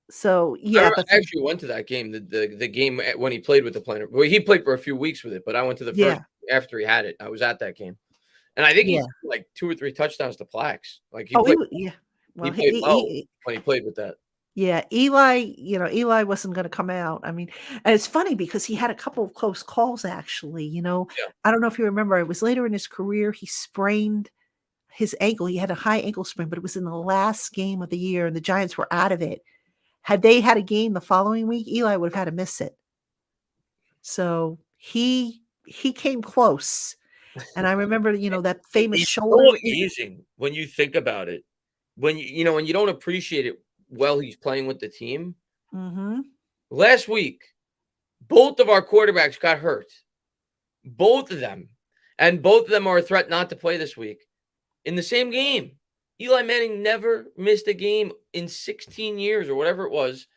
So yeah, I actually went to that game, the game when he played with the plantar. Well, he played for a few weeks with it, but I went to the first after he had it. I was at that game, and I think he like 2 or 3 touchdowns to Plax. Like he played well when he played with that. Yeah, Eli wasn't going to come out. I mean, and it's funny because he had a couple of close calls, actually. I don't know if you remember, it was later in his career, he sprained his ankle. He had a high ankle sprain, but it was in the last game of the year, and the Giants were out of it. Had they had a game the following week, Eli would have had to miss it. So he came close. And I remember, that famous shoulder. So amazing when you think about it. When when you don't appreciate it, he's playing with the team. Mm-hmm. Last week, both of our quarterbacks got hurt. Both of them. And both of them are a threat not to play this week. In the same game. Eli Manning never missed a game in 16 years or whatever it was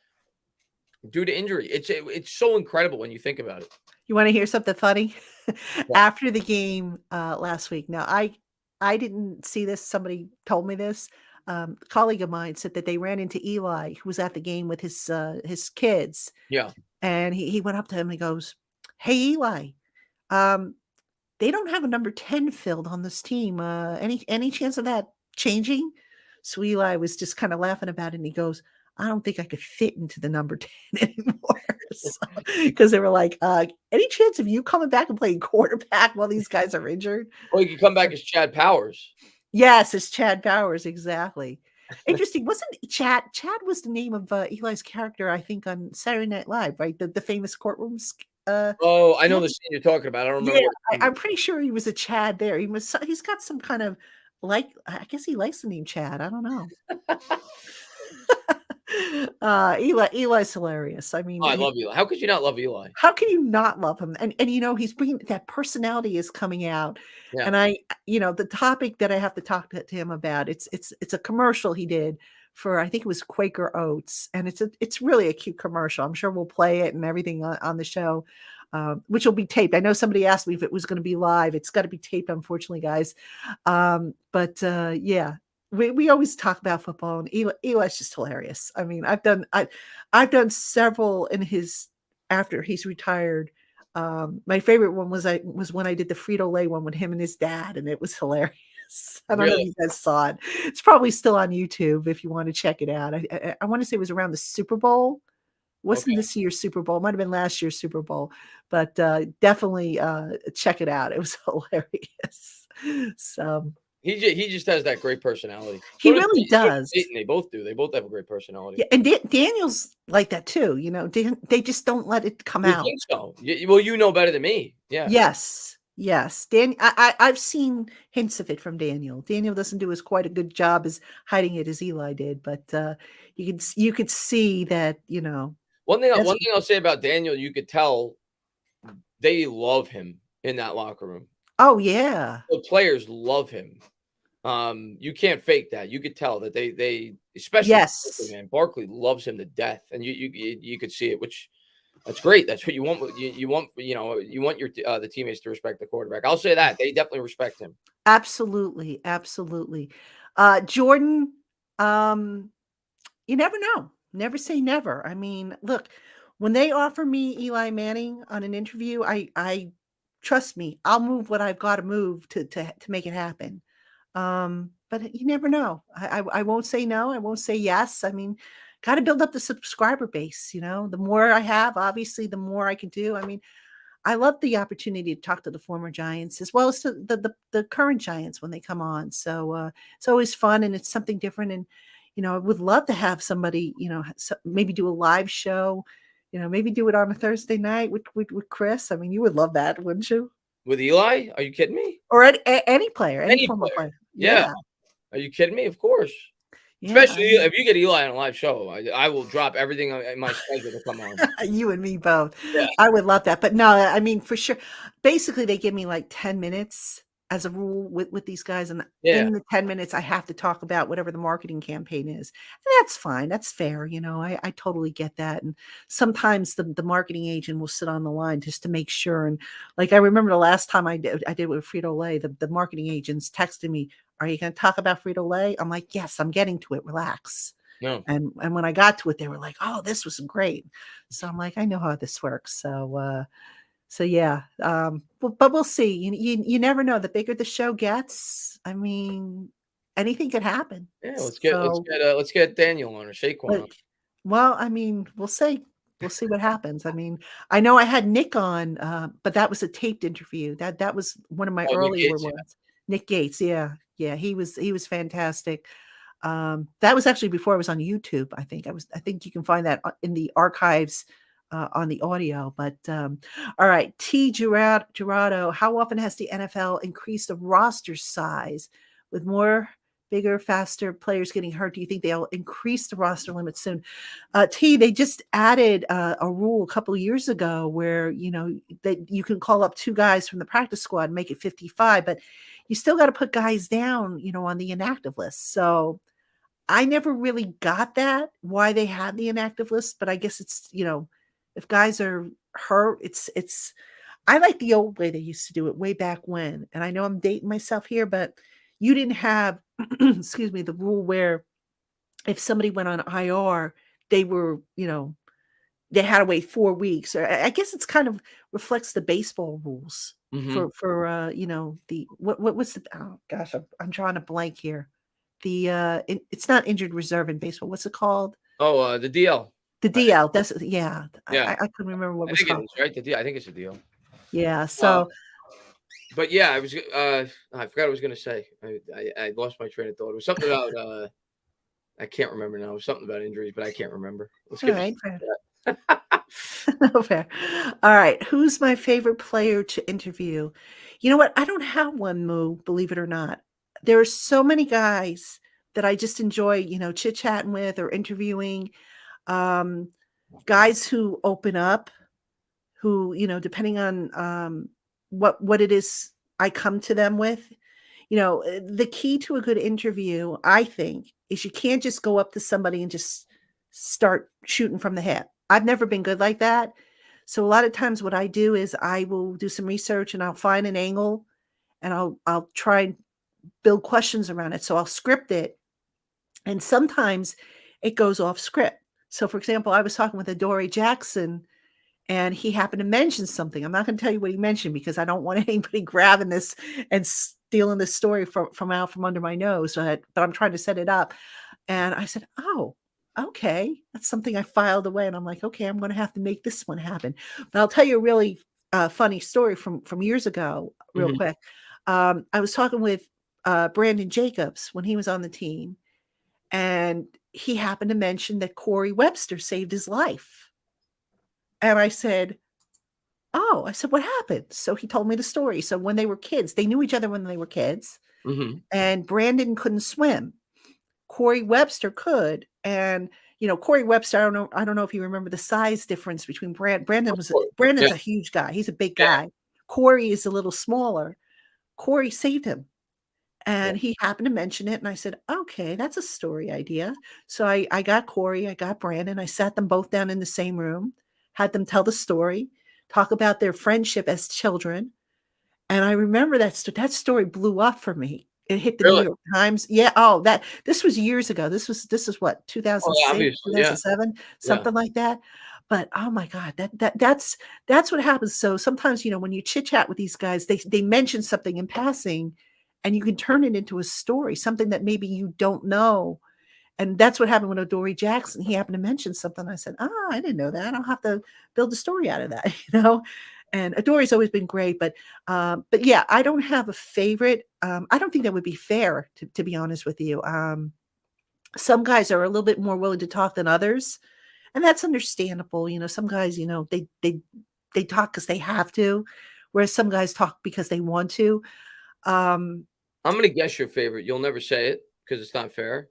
due to injury. It's so incredible when you think about it. You want to hear something funny? Yeah. After the game last week. Now, I I didn't see this. Somebody told me this. A colleague of mine said that they ran into Eli, who was at the game with his kids, Yeah. and he went up to him and he goes, "Hey, Eli, um, they don't have a number 10 filled on this team. Any chance of that changing?" So Eli was just kind of laughing about it, and he goes, "I don't think I could fit into the number 10 anymore." Because they were like, "Any chance of you coming back and playing quarterback while these guys are injured?" Well, he could come back as Chad Powers. Yes, it's Chad Powers, exactly. Interesting. Wasn't Chad? Chad was the name of Eli's character, I think, on Saturday Night Live, right? The famous courtrooms. Oh, I know Yeah. the scene you're talking about. I don't Yeah, remember what. I'm pretty sure he was a Chad there. He's got some kind of I guess he likes the name Chad. I don't know. Eli's hilarious. I mean, Oh, I love Eli. How could you not love Eli? how can you not love him? And he's bringing that personality is coming out. Yeah. And the topic that I have to talk to him about, it's a commercial he did for, I think it was Quaker Oats, and it's really a cute commercial. I'm sure we'll play it and everything on the show, which will be taped. I know somebody asked me if it was going to be live. It's got to be taped, unfortunately, guys. But yeah. We always talk about football, and Eli's just hilarious. I mean, I've done several in his after he's retired. My favorite one was when I did the Frito-Lay one with him and his dad, and it was hilarious. I don't know if Really? you guys saw it. It's probably still on YouTube if you want to check it out. I want to say it was around the Super Bowl. Wasn't Okay. this year's Super Bowl? It might have been last year's Super Bowl, but definitely check it out. It was hilarious. So He just has that great personality. he So does really does. Dayton. They both do. They both have a great personality. Yeah, and Daniel's like that too. They just don't let it come You out. think so? Well, you know better than me. Yeah. Yes. I've seen hints of it from Daniel. Daniel doesn't do as quite a good job as hiding it as Eli did, but you could see that, One thing that's I'll say about Daniel, you could tell they love him in that locker room. oh yeah. The players love him. You can't fake that. You could tell that they especially Yes. man, Barkley loves him to death, and you could see it, which that's great. That's what you want. You want your the teammates to respect the quarterback. I'll say that they definitely respect him. Absolutely. Absolutely. Jordan, you never know. Never say never. I mean, look, when they offer me Eli Manning on an interview, I trust me, I'll move what I've got to move to make it happen. But you never know. I won't say no. I won't say yes. I mean, got to build up the subscriber base. The more I have, obviously, the more I can do. I mean, I love the opportunity to talk to the former Giants as well as to the current Giants when they come on. So it's always fun, and it's something different. And I would love to have somebody, maybe do a live show. Maybe do it on a Thursday night with Chris. I mean, you would love that, wouldn't you? With Eli, are you kidding me? Or any player, any former player. Yeah. Are you kidding me? Of course. Yeah, Especially if you get Eli on a live show, I will drop everything in my schedule to come on. you and me both. Yeah. I would love that. But no, I mean, for sure. Basically, they give me like 10 minutes as a rule with these guys. And in the 10 minutes, I have to talk about whatever the marketing campaign is. And that's fine. That's fair. I totally get that. And sometimes the marketing agent will sit on the line just to make sure. And like, I remember the last time I did with Frito-Lay, the marketing agents texted me, "Are you going to talk about Frito-Lay?" I'm like, "Yes, I'm getting to it. Relax." No. And when I got to it, they were like, "Oh, this was great." So I'm like, I know how this works. So yeah. But we'll see. You never know. The bigger the show gets, I mean, anything could happen. Yeah, let's get Daniel on or Saquon on. Well, I mean, we'll see. We'll see what happens. I mean, I know I had Nick on, but that was a taped interview. That was one of my earlier ones. Yeah. Nick Gates, yeah. He was fantastic. That was actually before I was on YouTube. I think you can find that in the archives on the audio. But all right, T. Gerardo, how often has the NFL increased the roster size with more bigger, faster players getting hurt? Do you think they'll increase the roster limit soon? T, they just added a rule a couple of years ago where that you can call up 2 guys from the practice squad and make it 55, but you still got to put guys down, on the inactive list. So I never really got that, why they had the inactive list, but I guess it's, if guys are hurt, I like the old way they used to do it way back when. And I know I'm dating myself here, but you didn't have, excuse me, the rule where if somebody went on IR, they were, they had to wait 4 weeks. Or I guess it's kind of reflects the baseball rules Mhm. for the what's the oh gosh, I'm drawing a blank here. It's not injured reserve in baseball. What's it called? Oh, the DL. The I think DL. That's yeah. yeah. I couldn't remember what it I was think it called. is, right? The DL. I think it's a DL. Yeah. Uh, So but yeah, I was I forgot what I was gonna say. I lost my train of thought. It was something about I can't remember now. It was something about injuries, but I can't remember. Let's all get right. Fair. back to that. No, fair. All right. Who's my favorite player to interview? You know what? I don't have one, Moo, believe it or not. There are so many guys that I just enjoy, chit-chatting with or interviewing. Um, Guys who open up, who, depending on what it is I come to them with. The key to a good interview, I think, is you can't just go up to somebody and just start shooting from the hip. I've never been good like that. So a lot of times what I do is I will do some research and I'll find an angle and I'll try and build questions around it. So I'll script it. And sometimes it goes off script. So for example, I was talking with Adoree Jackson and he happened to mention something. I'm not going to tell you what he mentioned because I don't want anybody grabbing this and stealing this story from out from under my nose. But I'm trying to set it up. And I said, "Oh, okay, that's something I filed away." And I'm like, "Okay, I'm going to have to make this one happen." But I'll tell you a really funny story from years ago, real Mhm. quick. I was talking with Brandon Jacobs when he was on the team, and he happened to mention that Corey Webster saved his life. And I said, "Oh," I said, "What happened?" So he told me the story. So when they were kids, they knew each other when they were kids, Mhm. and Brandon couldn't swim. Corey Webster could. And, Corey Webster, I don't know if you remember the size difference between Of course. Brandon's Yeah. a huge guy. He's a big Yeah. guy. Corey is a little smaller. Corey saved him. Yeah. And he happened to mention it. And I said, "Okay, that's a story idea." So I got Corey, I got Brandon, I sat them both down in the same room, had them tell the story, talk about their friendship as children. And I remember that story blew up for me. It hit the New Really? York Times. Yeah, oh, this was years ago. This is what, Oh, 2006, obviously. Yeah. 2007, Yeah. something like that. But oh my God, that's what happens. So sometimes, when you chit chat with these guys, they mention something in passing and you can turn it into a story, something that maybe you don't know. And that's what happened with Adoree Jackson. He happened to mention something. I said, I didn't know that. I'll have to build a story out of that, And Adoree's always been great, but yeah, I don't have a favorite. I don't think that would be fair, to be honest with you. Some guys are a little bit more willing to talk than others, and that's understandable. Some guys, they talk because they have to, whereas some guys talk because they want to. Um, I'm gonna guess your favorite. You'll never say it because it's not fair.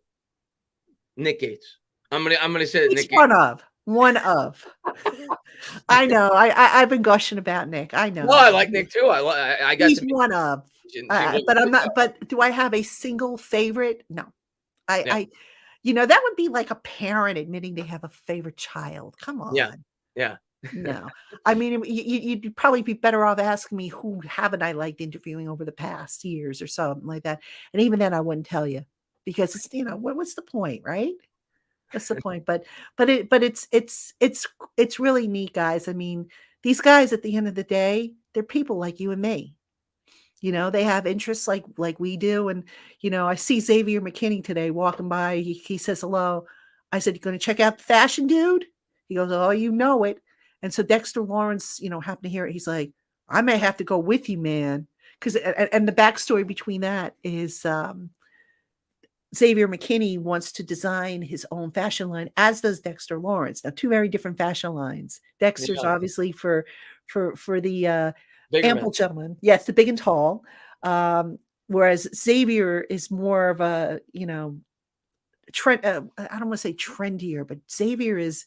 Nick Gates. I'm gonna say that He's Nick Gates. one of. I know. I've been gushing about Nick. I No, I know. like Nick too. I got He's to meet one of. him. Seems like But a I'm good guy. not. But do I have a single favorite? No. I, Yeah. I, that would be like a parent admitting they have a favorite child. Come Yeah. on. Yeah. No. I mean, you'd probably be better off asking me who haven't I liked interviewing over the past years or something like that. And even then, I wouldn't tell you because it's what's the point, right? What's the point? But it's really neat, guys. I mean, these guys at the end of the day, they're people like you and me. They have interests like we do. And, I see Xavier McKinney today walking by. He says hello. I said, "You going to check out the fashion, dude?" He goes, "Oh, you know it." And so Dexter Lawrence, happened to hear it. He's like, "I may have to go with you, man." Because and the backstory between that is Xavier McKinney wants to design his own fashion line, as does Dexter Lawrence. Now, two very different fashion lines. Dexter's Yeah. obviously for the Bigger man. ample gentleman. Yes, the big and tall. Whereas Xavier is more of a, trend. I don't want to say trendier, but Xavier is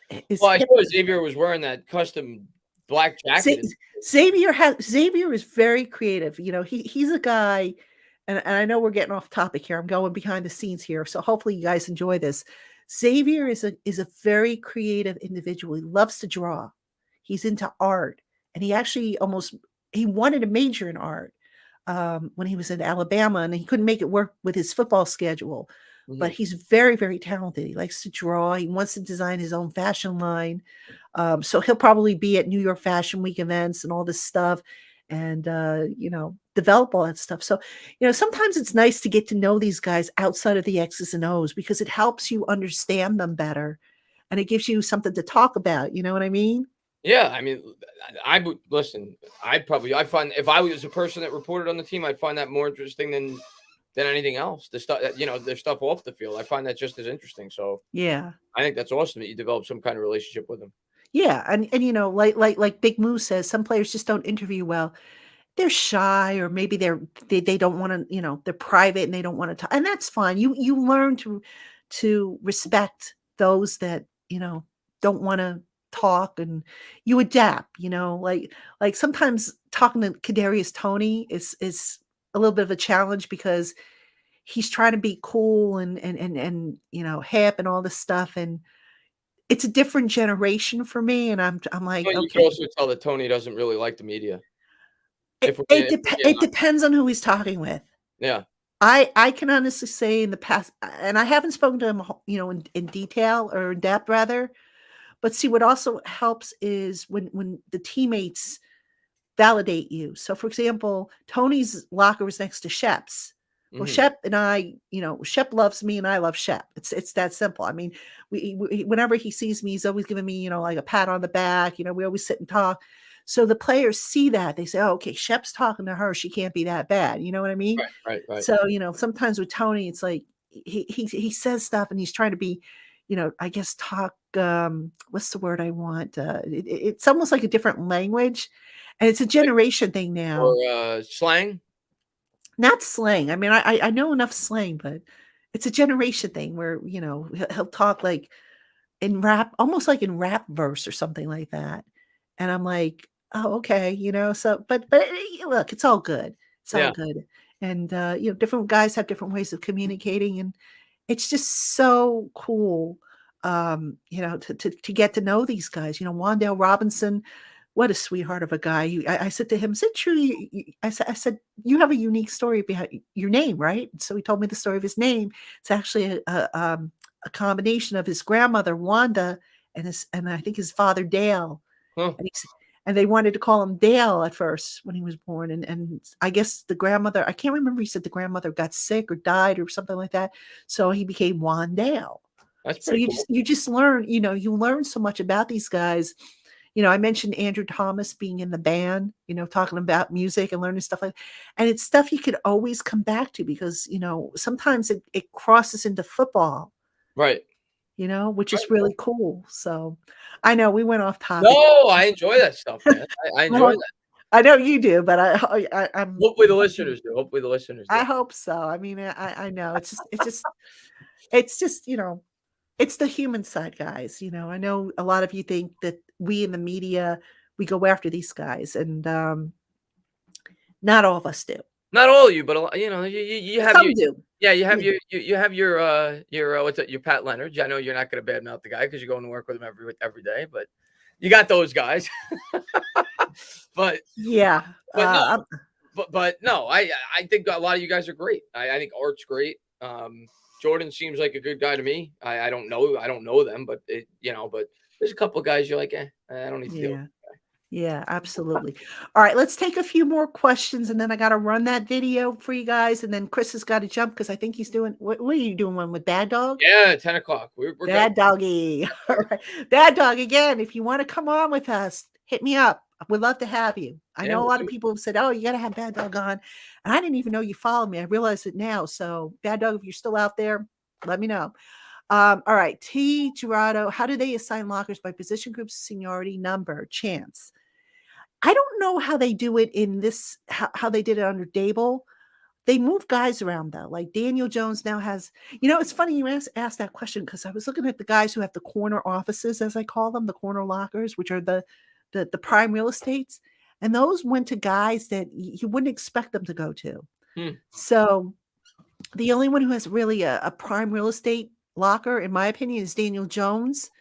Well, I hip. saw Xavier was wearing that custom black jacket. Xavier is very creative. He's a guy, and I know we're getting off topic here. I'm going behind the scenes here, so hopefully you guys enjoy this. Xavier is a very creative individual. He loves to draw. He's into art, and he actually he wanted to major in art. when he was in Alabama, and he couldn't make it work with his football schedule. But Mhm. he's very, very talented. He likes to draw. He wants to design his own fashion line. So he'll probably be at New York Fashion Week events and all this stuff and, develop all that stuff. So, sometimes it's nice to get to know these guys outside of the X's and O's because it helps you understand them better and it gives you something to talk about. You know what I mean? Yeah, I mean, I would listen. I find if I was a person that reported on the team, I'd find that more interesting than anything else. The stuff their stuff off the field, I find that just as interesting. So Yeah. I think that's awesome that you develop some kind of relationship with them. Yeah. And like Big Moo says, some players just don't interview well. They're shy or maybe they don't wanna, they're private and they don't wanna talk, and that's fine. You learn to respect those that, don't wanna talk, and you adapt, like sometimes talking to Kadarius Toney is a little bit of a challenge because he's trying to be cool and hip and all this stuff, and it's a different generation for me, and I'm like, But you can "Okay." also tell that Tony doesn't really like the media. It If we're it being, if depe we're being it honest. depends on who he's talking with. Yeah, I can honestly say in the past, and I haven't spoken to him, in detail or in depth rather, but see what also helps is when the teammates validate you. So, for example, Tony's locker was next to Shep's. Well, hmm Shep and I, Shep loves me and I love Shep. It's that simple. I mean, whenever he sees me, he's always giving me, like a pat on the back. We always sit and talk. So the players see that they say, "Oh, okay, Shep's talking to her. She can't be that bad." You know what I mean? right. So, sometimes with Tony, it's like he says stuff and he's trying to be, I guess talk. What's the word I want? It's almost like a different language, and it's a Like, generation thing now. or slang. Not slang. I mean, I know enough slang, but it's a generation thing where, he'll talk like in rap, almost like in rap verse or something like that. And I'm like, "Oh, okay," so but look, it's all good. It's all Yeah, good. And different guys have different ways of communicating, and it's just so cool, to get to know these guys. Wandale Robinson, what a sweetheart of a guy. I said to him, "Is it true?" I said, "You have a unique story behind your name, right?" So he told me the story of his name. It's actually a combination of his grandmother Wanda and I think his father Dale, huh. and they wanted to call him Dale at first when he was born, and I guess the grandmother, I can't remember, he said the grandmother got sick or died or something like that, so he became Wandale. That's So pretty you cool. just learn, you learn so much about these guys. I mentioned Andrew Thomas being in the band, talking about music and learning stuff and it's stuff you could always come back to because, sometimes it crosses into football, Right. which is Right. really cool. So I know we went off topic. No, I enjoy that stuff, man. I enjoy Well, that. I know you do, but Hopefully the listeners do. Hopefully the listeners I do. hope so. I mean, I know it's just, it's the human side, guys. I know a lot of you think that we in the media, we go after these guys, and not all of us do. Not all of you, but a lot, you have your Some do. yeah, you have Yeah. you have your what's it, your Pat Leonard. I know you're not gonna badmouth the guy because you're going to work with him every day, but you got those guys. But Yeah. but no, I'm but no, I think a lot of you guys are great. I think Art's great. Jordan seems like a good guy to me. I don't know them, but but there's a couple of guys you're like, I don't need to deal with. Yeah. Yeah, absolutely. All right, let's take a few more questions, and then I gotta run that video for you guys, and then Chris has got to jump because I think he's doing what are you doing, one with Bad Dog? Yeah, 10 o'clock. We're good. Bad Doggy. All right. Bad Dog, again, if you wanna come on with us, hit me up. We'd love to have you. I Yeah, know a we'll lot do of it. people have said, "Oh, you gotta have Bad Dog on," and I didn't even know you followed me. I realize it now, so Bad Dog, if you're still out there, let me know. All right, T. Gerardo, how do they assign lockers by position groups, seniority, number, chance? I don't know how they do it in this, how they did it under Dable. They move guys around though. Like Daniel Jones now has, it's funny you asked that question because I was looking at the guys who have the corner offices, as I call them, the corner lockers, which are the prime real estates. And those went to guys that you wouldn't expect them to go to. Hmm. So the only one who has really a prime real estate locker, in my opinion, is Daniel Jones,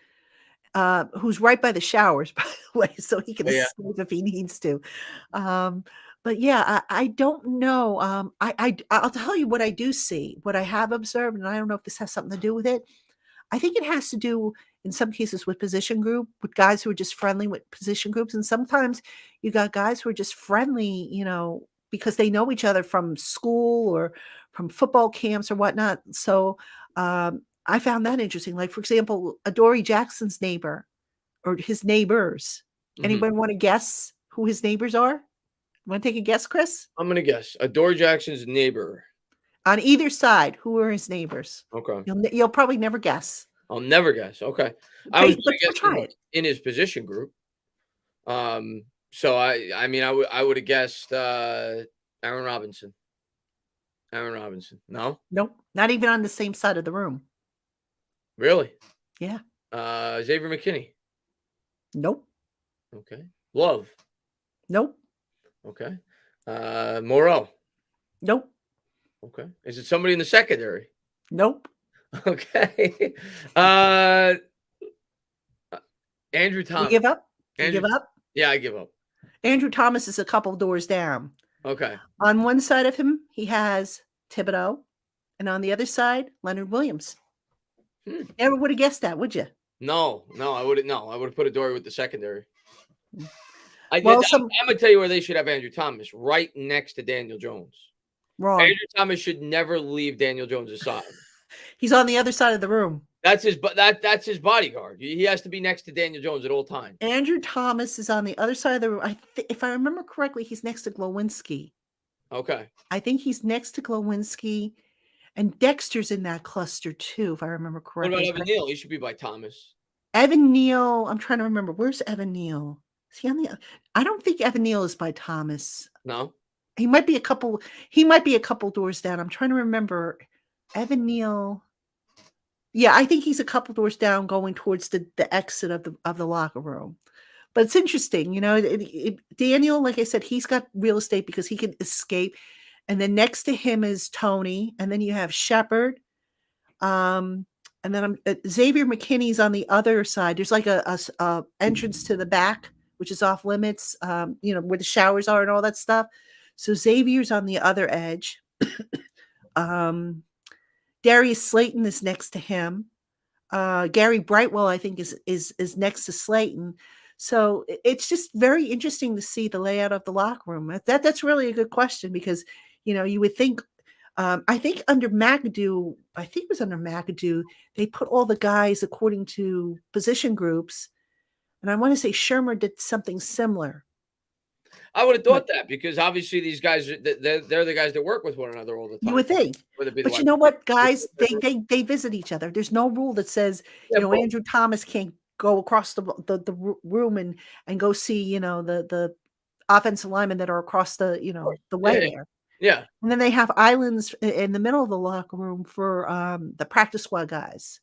who's right by the showers, by the way, so he can Yeah. escape if he needs to. Um, But yeah, I don't know. I'll tell you what I do see, what I have observed, and I don't know if this has something to do with it. I think it has to do in some cases with position group, with guys who are just friendly with position groups. And sometimes you got guys who are just friendly, because they know each other from school or from football camps or whatnot. So I found that interesting. Like, for example, Adoree Jackson's neighbor or his neighbors. Mhm. Anyone want to guess who his neighbors are? Want to take a guess, Chris? I'm gonna guess Adoree Jackson's neighbor. On either side, who are his neighbors? Okay. You'll probably never guess. I'll never guess. Okay. I was But gonna try guess it. in his position group. So I mean I would have guessed Aaron Robinson. Aaron Robinson. No? Nope, not even on the same side of the room. Really? Yeah. Xavier McKinney. Nope. Okay. Love. Nope. Okay. Morrell. Nope. Okay. Is it somebody in the secondary? Nope. Okay. Andrew You Thomas. give up? You Andrew, give up? Yeah, I give up. Andrew Thomas is a couple doors down. Okay. On one side of him, he has Thibodeau, and on the other side, Leonard Williams. Never would have guessed that, would you? No, I wouldn't. No, I would have put Adoree with the secondary. I'm Well, gonna tell you where they should have Andrew Thomas, right next to Daniel Jones. wrong. Andrew Thomas should never leave Daniel Jones' side. He's on the other side of the room. That's his bodyguard. He has to be next to Daniel Jones at all times. Andrew Thomas is on the other side of the room. If I remember correctly, he's next to Glowinski. Okay. I think he's next to Glowinski, and Dexter's in that cluster too, if I remember What correctly. about Evan Neal? He should be by Thomas. Evan Neal, I'm trying to remember. Where's Evan Neal? Is he on the? I don't think Evan Neal is by Thomas. No. He might be a couple doors down. I'm trying to remember. Evan Neal. Yeah, I think he's a couple doors down going towards the exit of the locker room. But it's interesting, Daniel, like I said, he's got real estate because he can escape. And then next to him is Tony, and then you have Shepard. And then Xavier McKinney's on the other side. There's like a entrance to the back, which is off limits, where the showers are and all that stuff. So Xavier's on the other edge. Darius Slayton is next to him. Gary Brightwell, I think, is next to Slayton. So it's just very interesting to see the layout of the locker room. That's really a good question because, you would think, I think under McAdoo, they put all the guys according to position groups. And I want to say Shermer did something similar. I would have thought that because obviously these guys, they're the guys that work with one another all the time. You would think. But you know what, guys? They visit each other. There's no rule that says, Andrew Thomas can't go across the room and go see, the offensive linemen that are across the way there. Yeah. And then they have islands in the middle of the locker room for the practice squad guys.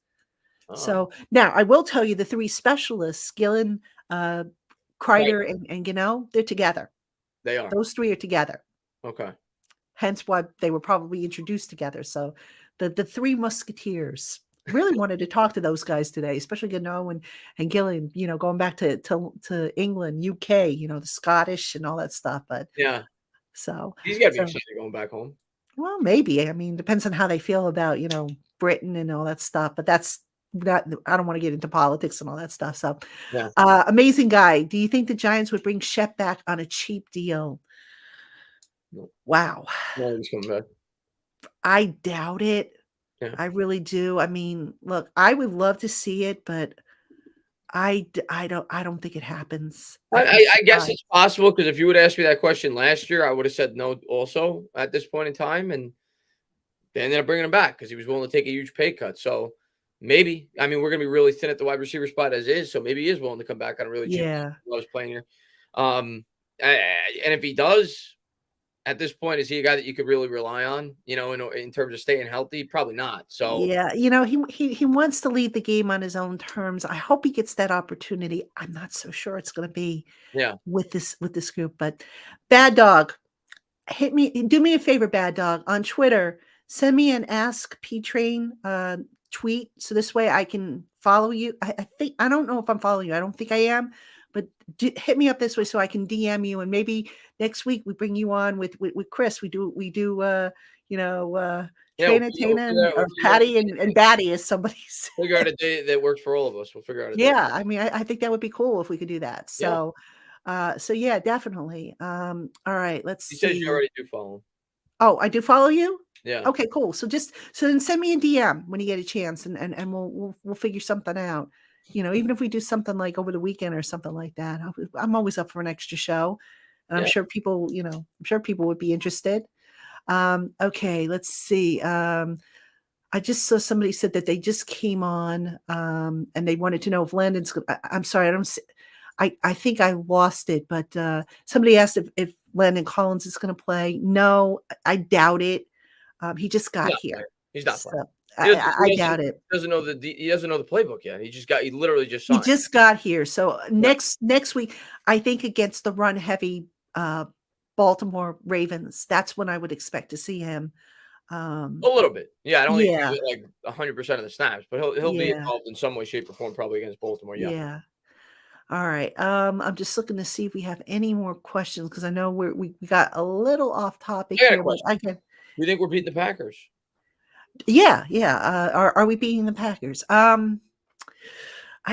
So now I will tell you the three specialists, Gillen, Kreider, and Gano, they're together. They are. Those three are together. Okay. Hence why they were probably introduced together. So the three musketeers really wanted to talk to those guys today, especially Gano and Gillen, going back to England, UK, the Scottish and all that stuff. But yeah. So he's got to be excited going back home. Well, maybe. I mean, depends on how they feel about, Britain and all that stuff. But that's not, I don't want to get into politics and all that stuff. So yeah. Amazing guy. Do you think the Giants would bring Shep back on a cheap deal? No. Wow. No, he's coming back. I doubt it. Yeah. I really do. I mean, look, I would love to see it, but I don't think it happens. I guess it's possible because if you would ask me that question last year, I would have said no also at this point in time. And they ended up bringing him back because he was willing to take a huge pay cut. So maybe, I mean, we're going to be really thin at the wide receiver spot as is. So maybe he is willing to come back on a really cheap. Yeah. Loves playing here. And if he does, at this point, is he a guy that you could really rely on, in terms of staying healthy? Probably not. So yeah, he wants to lead the game on his own terms. I hope he gets that opportunity. I'm not so sure it's going to be with this group, but Bad Dog, do me a favor, Bad Dog, on Twitter, send me an Ask P Train tweet so this way I can follow you. I don't know if I'm following you. I don't think I am, hit me up this way so I can DM you, and maybe next week we bring you on with Chris. We do Traina Tainah or Patty and Batty, as somebody said. Figure out a day that works for all of us. We'll figure out a day. Yeah, I mean, I think that would be cool if we could do that. So, yeah, definitely. All right, let's see. He says you already do follow him. Oh, I do follow you? Yeah. Okay, cool. So then send me a DM when you get a chance, and we'll figure something out. Even if we do something like over the weekend or something like that. I'm always up for an extra show, and I'm sure people would be interested. Okay, let's see. I just saw somebody said that they just came on, and they wanted to know if Landon's. I'm sorry, I think I lost it, but somebody asked if Landon Collins is going to play. No, I doubt it. He just got here. He's not playing. I doubt it. He doesn't know the playbook yet. He literally just signed. He just got here. So next week, I think against the run heavy Baltimore Ravens, that's when I would expect to see him. A little bit. Yeah, I don't think he'll get like 100% of the snaps, but he'll be involved in some way, shape, or form probably against Baltimore. Yeah. All right. I'm just looking to see if we have any more questions, because I know we got a little off topic here. But you think we're beating the Packers? Yeah. Are we beating the Packers? I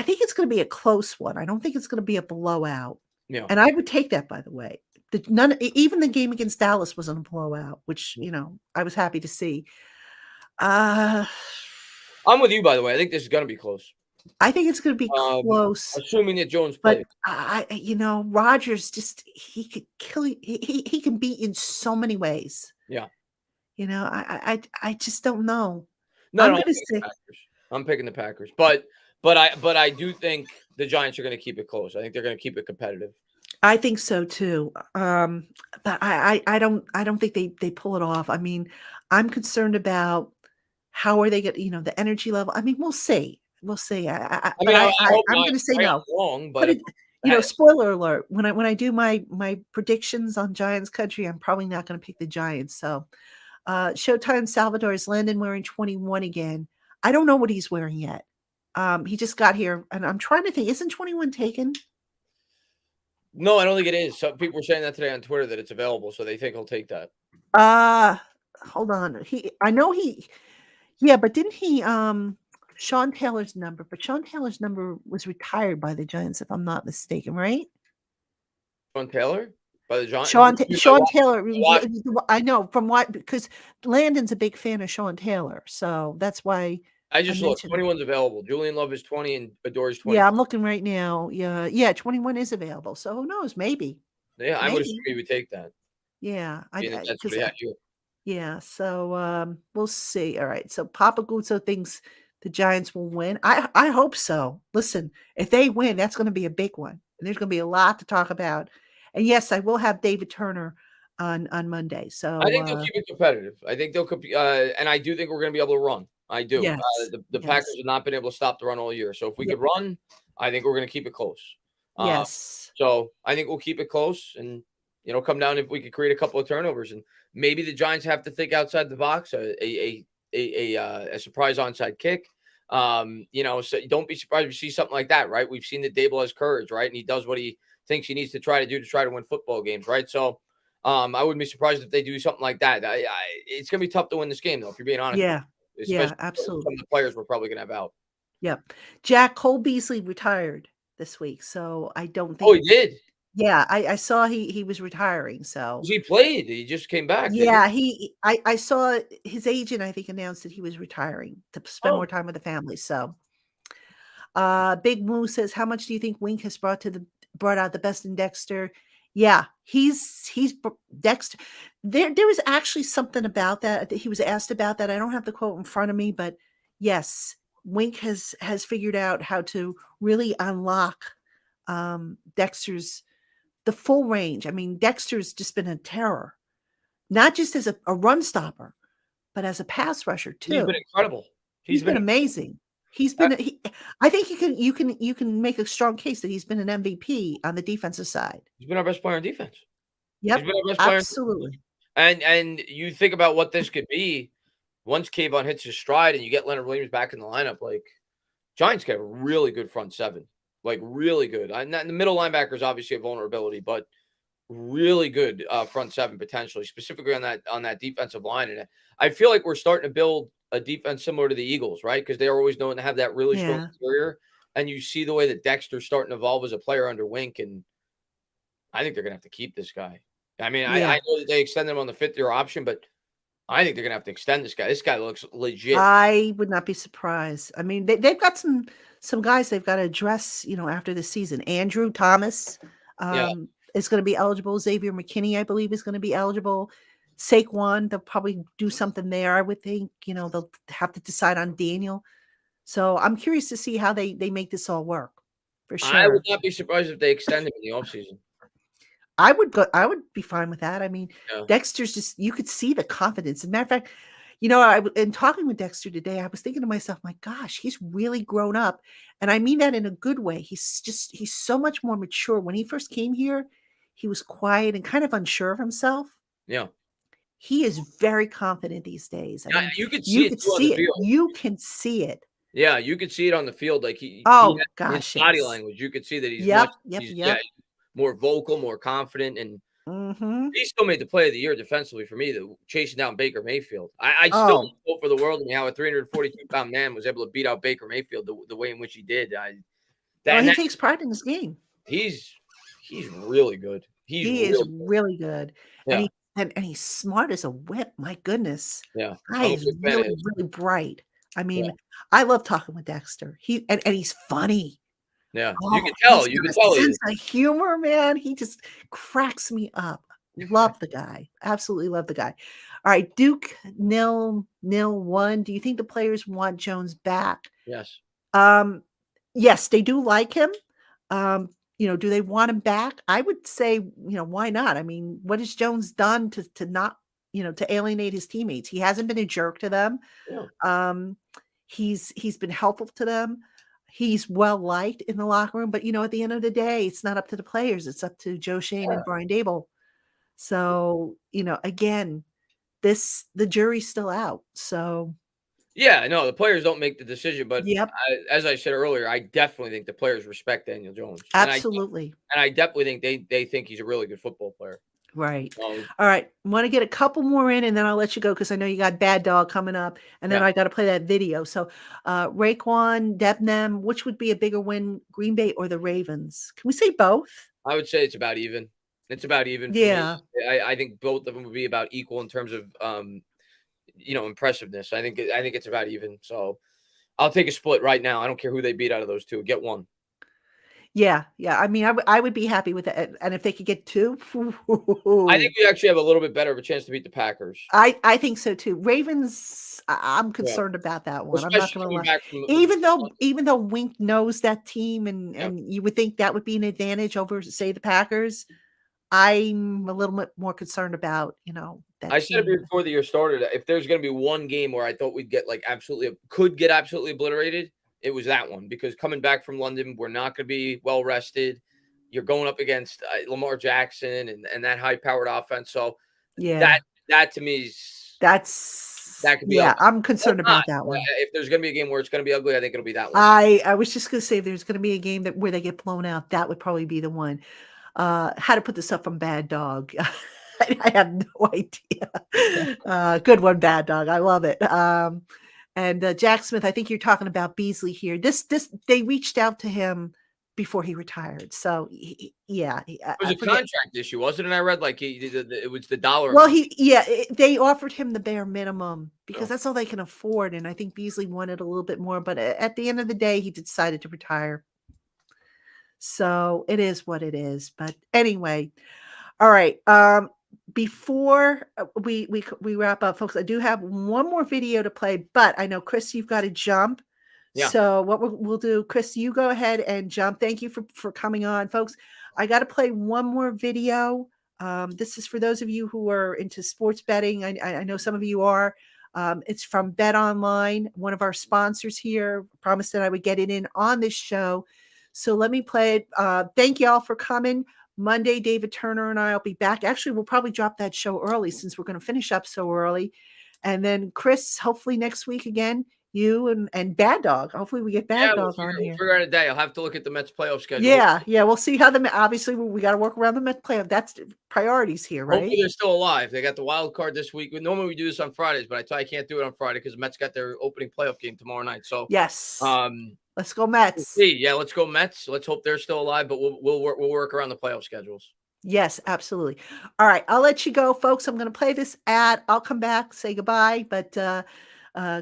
think it's going to be a close one. I don't think it's going to be a blowout. Yeah. And I would take that, by the way. Even the game against Dallas wasn't a blowout, which I was happy to see. I'm with you, by the way. I think this is going to be close. I think it's going to be close, assuming that Jones plays. But Rodgers he could kill. He can beat in so many ways. Yeah. I just don't know. No, I'm picking the Packers, but I do think the Giants are going to keep it close. I think they're going to keep it competitive. I think so too. But I don't think they pull it off. I mean, I'm concerned about how are they getting, the energy level. I mean, we'll see. We'll see. I'm going to say no. Wrong, but spoiler alert. When I do my predictions on Giants country, I'm probably not going to pick the Giants. So, Showtime Salvador, is Landon wearing 21 again? I don't know what he's wearing yet. He just got here, and I'm trying to think. Isn't 21 taken? No, I don't think it is. Some people were saying that today on Twitter that it's available, so they think he'll take that. Hold on. But didn't he? Sean Taylor's number, was retired by the Giants, if I'm not mistaken, right? Sean Taylor by the Giants. Sean Taylor. I know from what, because Landon's a big fan of Sean Taylor, so that's why. I just looked. 21's available. Julian Love is 20 and Adore is 20. Yeah, I'm looking right now. Yeah, 21 is available. So who knows? Maybe. Yeah, I would assume he would take that. Yeah, that's what he had you. Yeah, so we'll see. All right, so Papa Guzzo thinks the Giants will win. I hope so. Listen, if they win, that's going to be a big one. And there's going to be a lot to talk about. And yes, I will have David Turner on Monday. So I think they'll keep it competitive. I think they'll compete, and I do think we're going to be able to run. I do. Yes. The Packers have not been able to stop the run all year. So if we could run, I think we're going to keep it close. Yes. So I think we'll keep it close, and come down if we could create a couple of turnovers, and maybe the Giants have to think outside the box. A surprise onside kick. So don't be surprised if you see something like that, right? We've seen that Dable has courage, right? And he does what he thinks he needs to try to do to try to win football games, right? So I wouldn't be surprised if they do something like that. It's going to be tough to win this game, though, if you're being honest. Yeah, absolutely. Some of the players we're probably going to have out. Yep. Jack Cole Beasley retired this week, so I don't think. Oh, he did? Yeah, I saw he was retiring. So he played. He just came back. Yeah, I saw his agent, I think, announced that he was retiring to spend more time with the family. So, Big Moo says, "How much do you think Wink has brought out the best in Dexter?" Yeah, he's Dexter. There was actually something about that. He was asked about that. I don't have the quote in front of me, but yes, Wink has figured out how to really unlock Dexter's the full range. I mean, Dexter's just been a terror, not just as a run stopper, but as a pass rusher too. He's been incredible. He's been amazing. He's been. I think you can make a strong case that he's been an MVP on the defensive side. He's been our best player on defense. Yep, he's been our best player absolutely. And you think about what this could be once Kayvon hits his stride and you get Leonard Williams back in the lineup. Like, Giants get a really good front seven. like really good. The middle linebackers obviously a vulnerability, but really good front seven potentially, specifically on that defensive line. And I feel like we're starting to build a defense similar to the Eagles, right? Because they are always known to have that really strong interior. And you see the way that Dexter's starting to evolve as a player under Wink, and I think they're gonna have to keep this guy. I mean, I know that they extend him on the 5th-year option, but I think they're gonna have to extend this guy. This guy looks legit. I would not be surprised. I mean, they've got some guys they've got to address, after the season. Andrew Thomas is going to be eligible. Xavier McKinney, I believe, is going to be eligible. Saquon, they'll probably do something there. I would think, they'll have to decide on Daniel. So I'm curious to see how they make this all work. For sure. I would not be surprised if they extend him in the offseason. I would be fine with that. I mean, Dexter's just, you could see the confidence. As a matter of fact, in talking with Dexter today, I was thinking to myself, my gosh, he's really grown up. And I mean that in a good way. He's so much more mature. When he first came here, he was quiet and kind of unsure of himself. Yeah. He is very confident these days. I mean, you could see it on the field. You can see it. Yeah, you could see it on the field. Like his body language. You could see that he's more vocal, more confident, and he still made the play of the year defensively for me, chasing down Baker Mayfield. I still hope for the world in how a 342-pound man was able to beat out Baker Mayfield the way in which he did. He takes pride in his game. He's really good. He is really good. Yeah. And he's smart as a whip. My goodness. Yeah. Guy is really, really bright. I mean, I love talking with Dexter. And he's funny. Yeah, you can tell. You can tell. Sense of humor, man. He just cracks me up. Love the guy. Absolutely love the guy. All right, Duke 0-1. Do you think the players want Jones back? Yes. Yes, they do like him. Do they want him back? I would say, why not? I mean, what has Jones done to not, to alienate his teammates? He hasn't been a jerk to them. Yeah. He's been helpful to them. He's well liked in the locker room, but at the end of the day, it's not up to the players. It's up to Joe Schoen and Brian Daboll. So, again, the jury's still out. So yeah, no, the players don't make the decision, but as I said earlier, I definitely think the players respect Daniel Jones. Absolutely. And I definitely think they think he's a really good football player. Right. All right. Want to get a couple more in, and then I'll let you go because I know you got Bad Dog coming up, and then I got to play that video. So, Raekwon, Debnam, which would be a bigger win, Green Bay or the Ravens? Can we say both? I would say it's about even. It's about even. Yeah. I think both of them would be about equal in terms of impressiveness. I think it's about even. So, I'll take a split right now. I don't care who they beat out of those two. Get one. Yeah. I mean, I would be happy with it, and if they could get two, I think we actually have a little bit better of a chance to beat the Packers. I think so too. Ravens, I'm concerned about that one. Especially I'm not going to lie. Even though Wink knows that team, and you would think that would be an advantage over, say, the Packers, I'm a little bit more concerned about that. I said it before the year started. If there's going to be one game where I thought we'd get could get absolutely obliterated, it was that one, because coming back from London, we're not going to be well rested. You're going up against Lamar Jackson and that high powered offense. So that to me is that could be. Yeah, I'm concerned about that one. If there's going to be a game where it's going to be ugly, I think it'll be that one. I was just going to say, if there's going to be a game where they get blown out, that would probably be the one. How to put this up from Bad Dog? I have no idea. Good one, Bad Dog. I love it. And Jack Smith, I think you're talking about Beasley here. They reached out to him before he retired. So it was a contract issue, wasn't it? I read it was the dollar. Well, they offered him the bare minimum because that's all they can afford. And I think Beasley wanted a little bit more, but at the end of the day, he decided to retire. So it is what it is. But anyway, all right. Before we wrap up, folks, I do have one more video to play, but I know, Chris, you've got to jump. Yeah. So what we'll do, Chris, you go ahead and jump. Thank you for coming on, folks. I got to play one more video. This is for those of you who are into sports betting. I know some of you are. It's from BetOnline, one of our sponsors here. Promised that I would get it in on this show. So let me play it. Thank you all for coming. Monday, David Turner and I will be back. Actually, we'll probably drop that show early since we're going to finish up so early. And then Chris, hopefully next week again, you and Bad Dog. Hopefully we get Bad Dog on we'll here. figure out a day. I'll have to look at the Mets playoff schedule. Yeah. We'll see how obviously we got to work around the Mets playoff. That's priorities here, right? Hopefully they're still alive. They got the wild card this week. Normally we do this on Fridays, but I can't do it on Friday because the Mets got their opening playoff game tomorrow night. So yes, let's go we'll Mets. see. Yeah, let's go Mets. Let's hope they're still alive, but we'll work around the playoff schedules. Yes, absolutely. All right, I'll let you go, folks. I'm going to play this ad. I'll come back, say goodbye. But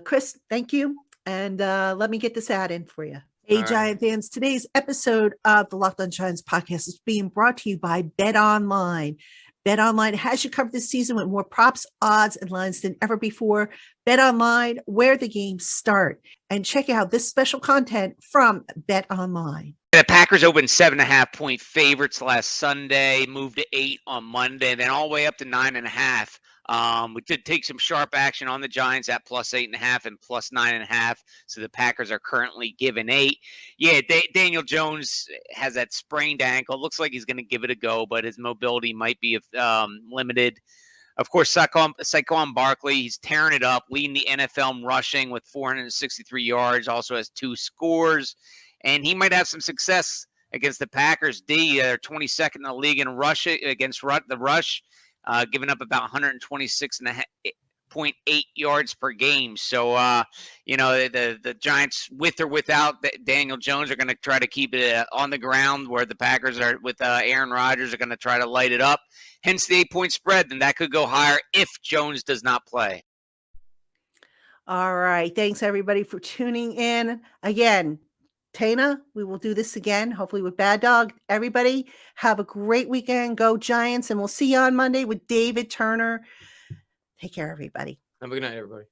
Chris, thank you. And let me get this ad in for you. Hey, All right. Giant fans, today's episode of the LockedOn Giants podcast is being brought to you by BetOnline. BetOnline has you covered this season with more props, odds, and lines than ever before. BetOnline, where the games start. And check out this special content from BetOnline. The Packers opened 7.5-point favorites last Sunday, moved to 8 on Monday, then all the way up to 9.5. We did take some sharp action on the Giants at plus 8.5 and plus 9.5. So the Packers are currently given 8. Yeah, Daniel Jones has that sprained ankle. Looks like he's going to give it a go, but his mobility might be limited. Of course, Saquon Barkley, he's tearing it up, leading the NFL in rushing with 463 yards, also has 2 scores. And he might have some success against the Packers D. They're 22nd in the league in rush against the rush, giving up about 126.8 yards per game. So, the Giants, with or without Daniel Jones, are going to try to keep it on the ground, where the Packers are with Aaron Rodgers are going to try to light it up. Hence the 8-point spread, and that could go higher if Jones does not play. All right. Thanks, everybody, for tuning in. Again, Tainah, we will do this again, hopefully with Bad Dog. Everybody, have a great weekend. Go Giants, and we'll see you on Monday with David Turner. Take care, everybody. Have a good night, everybody.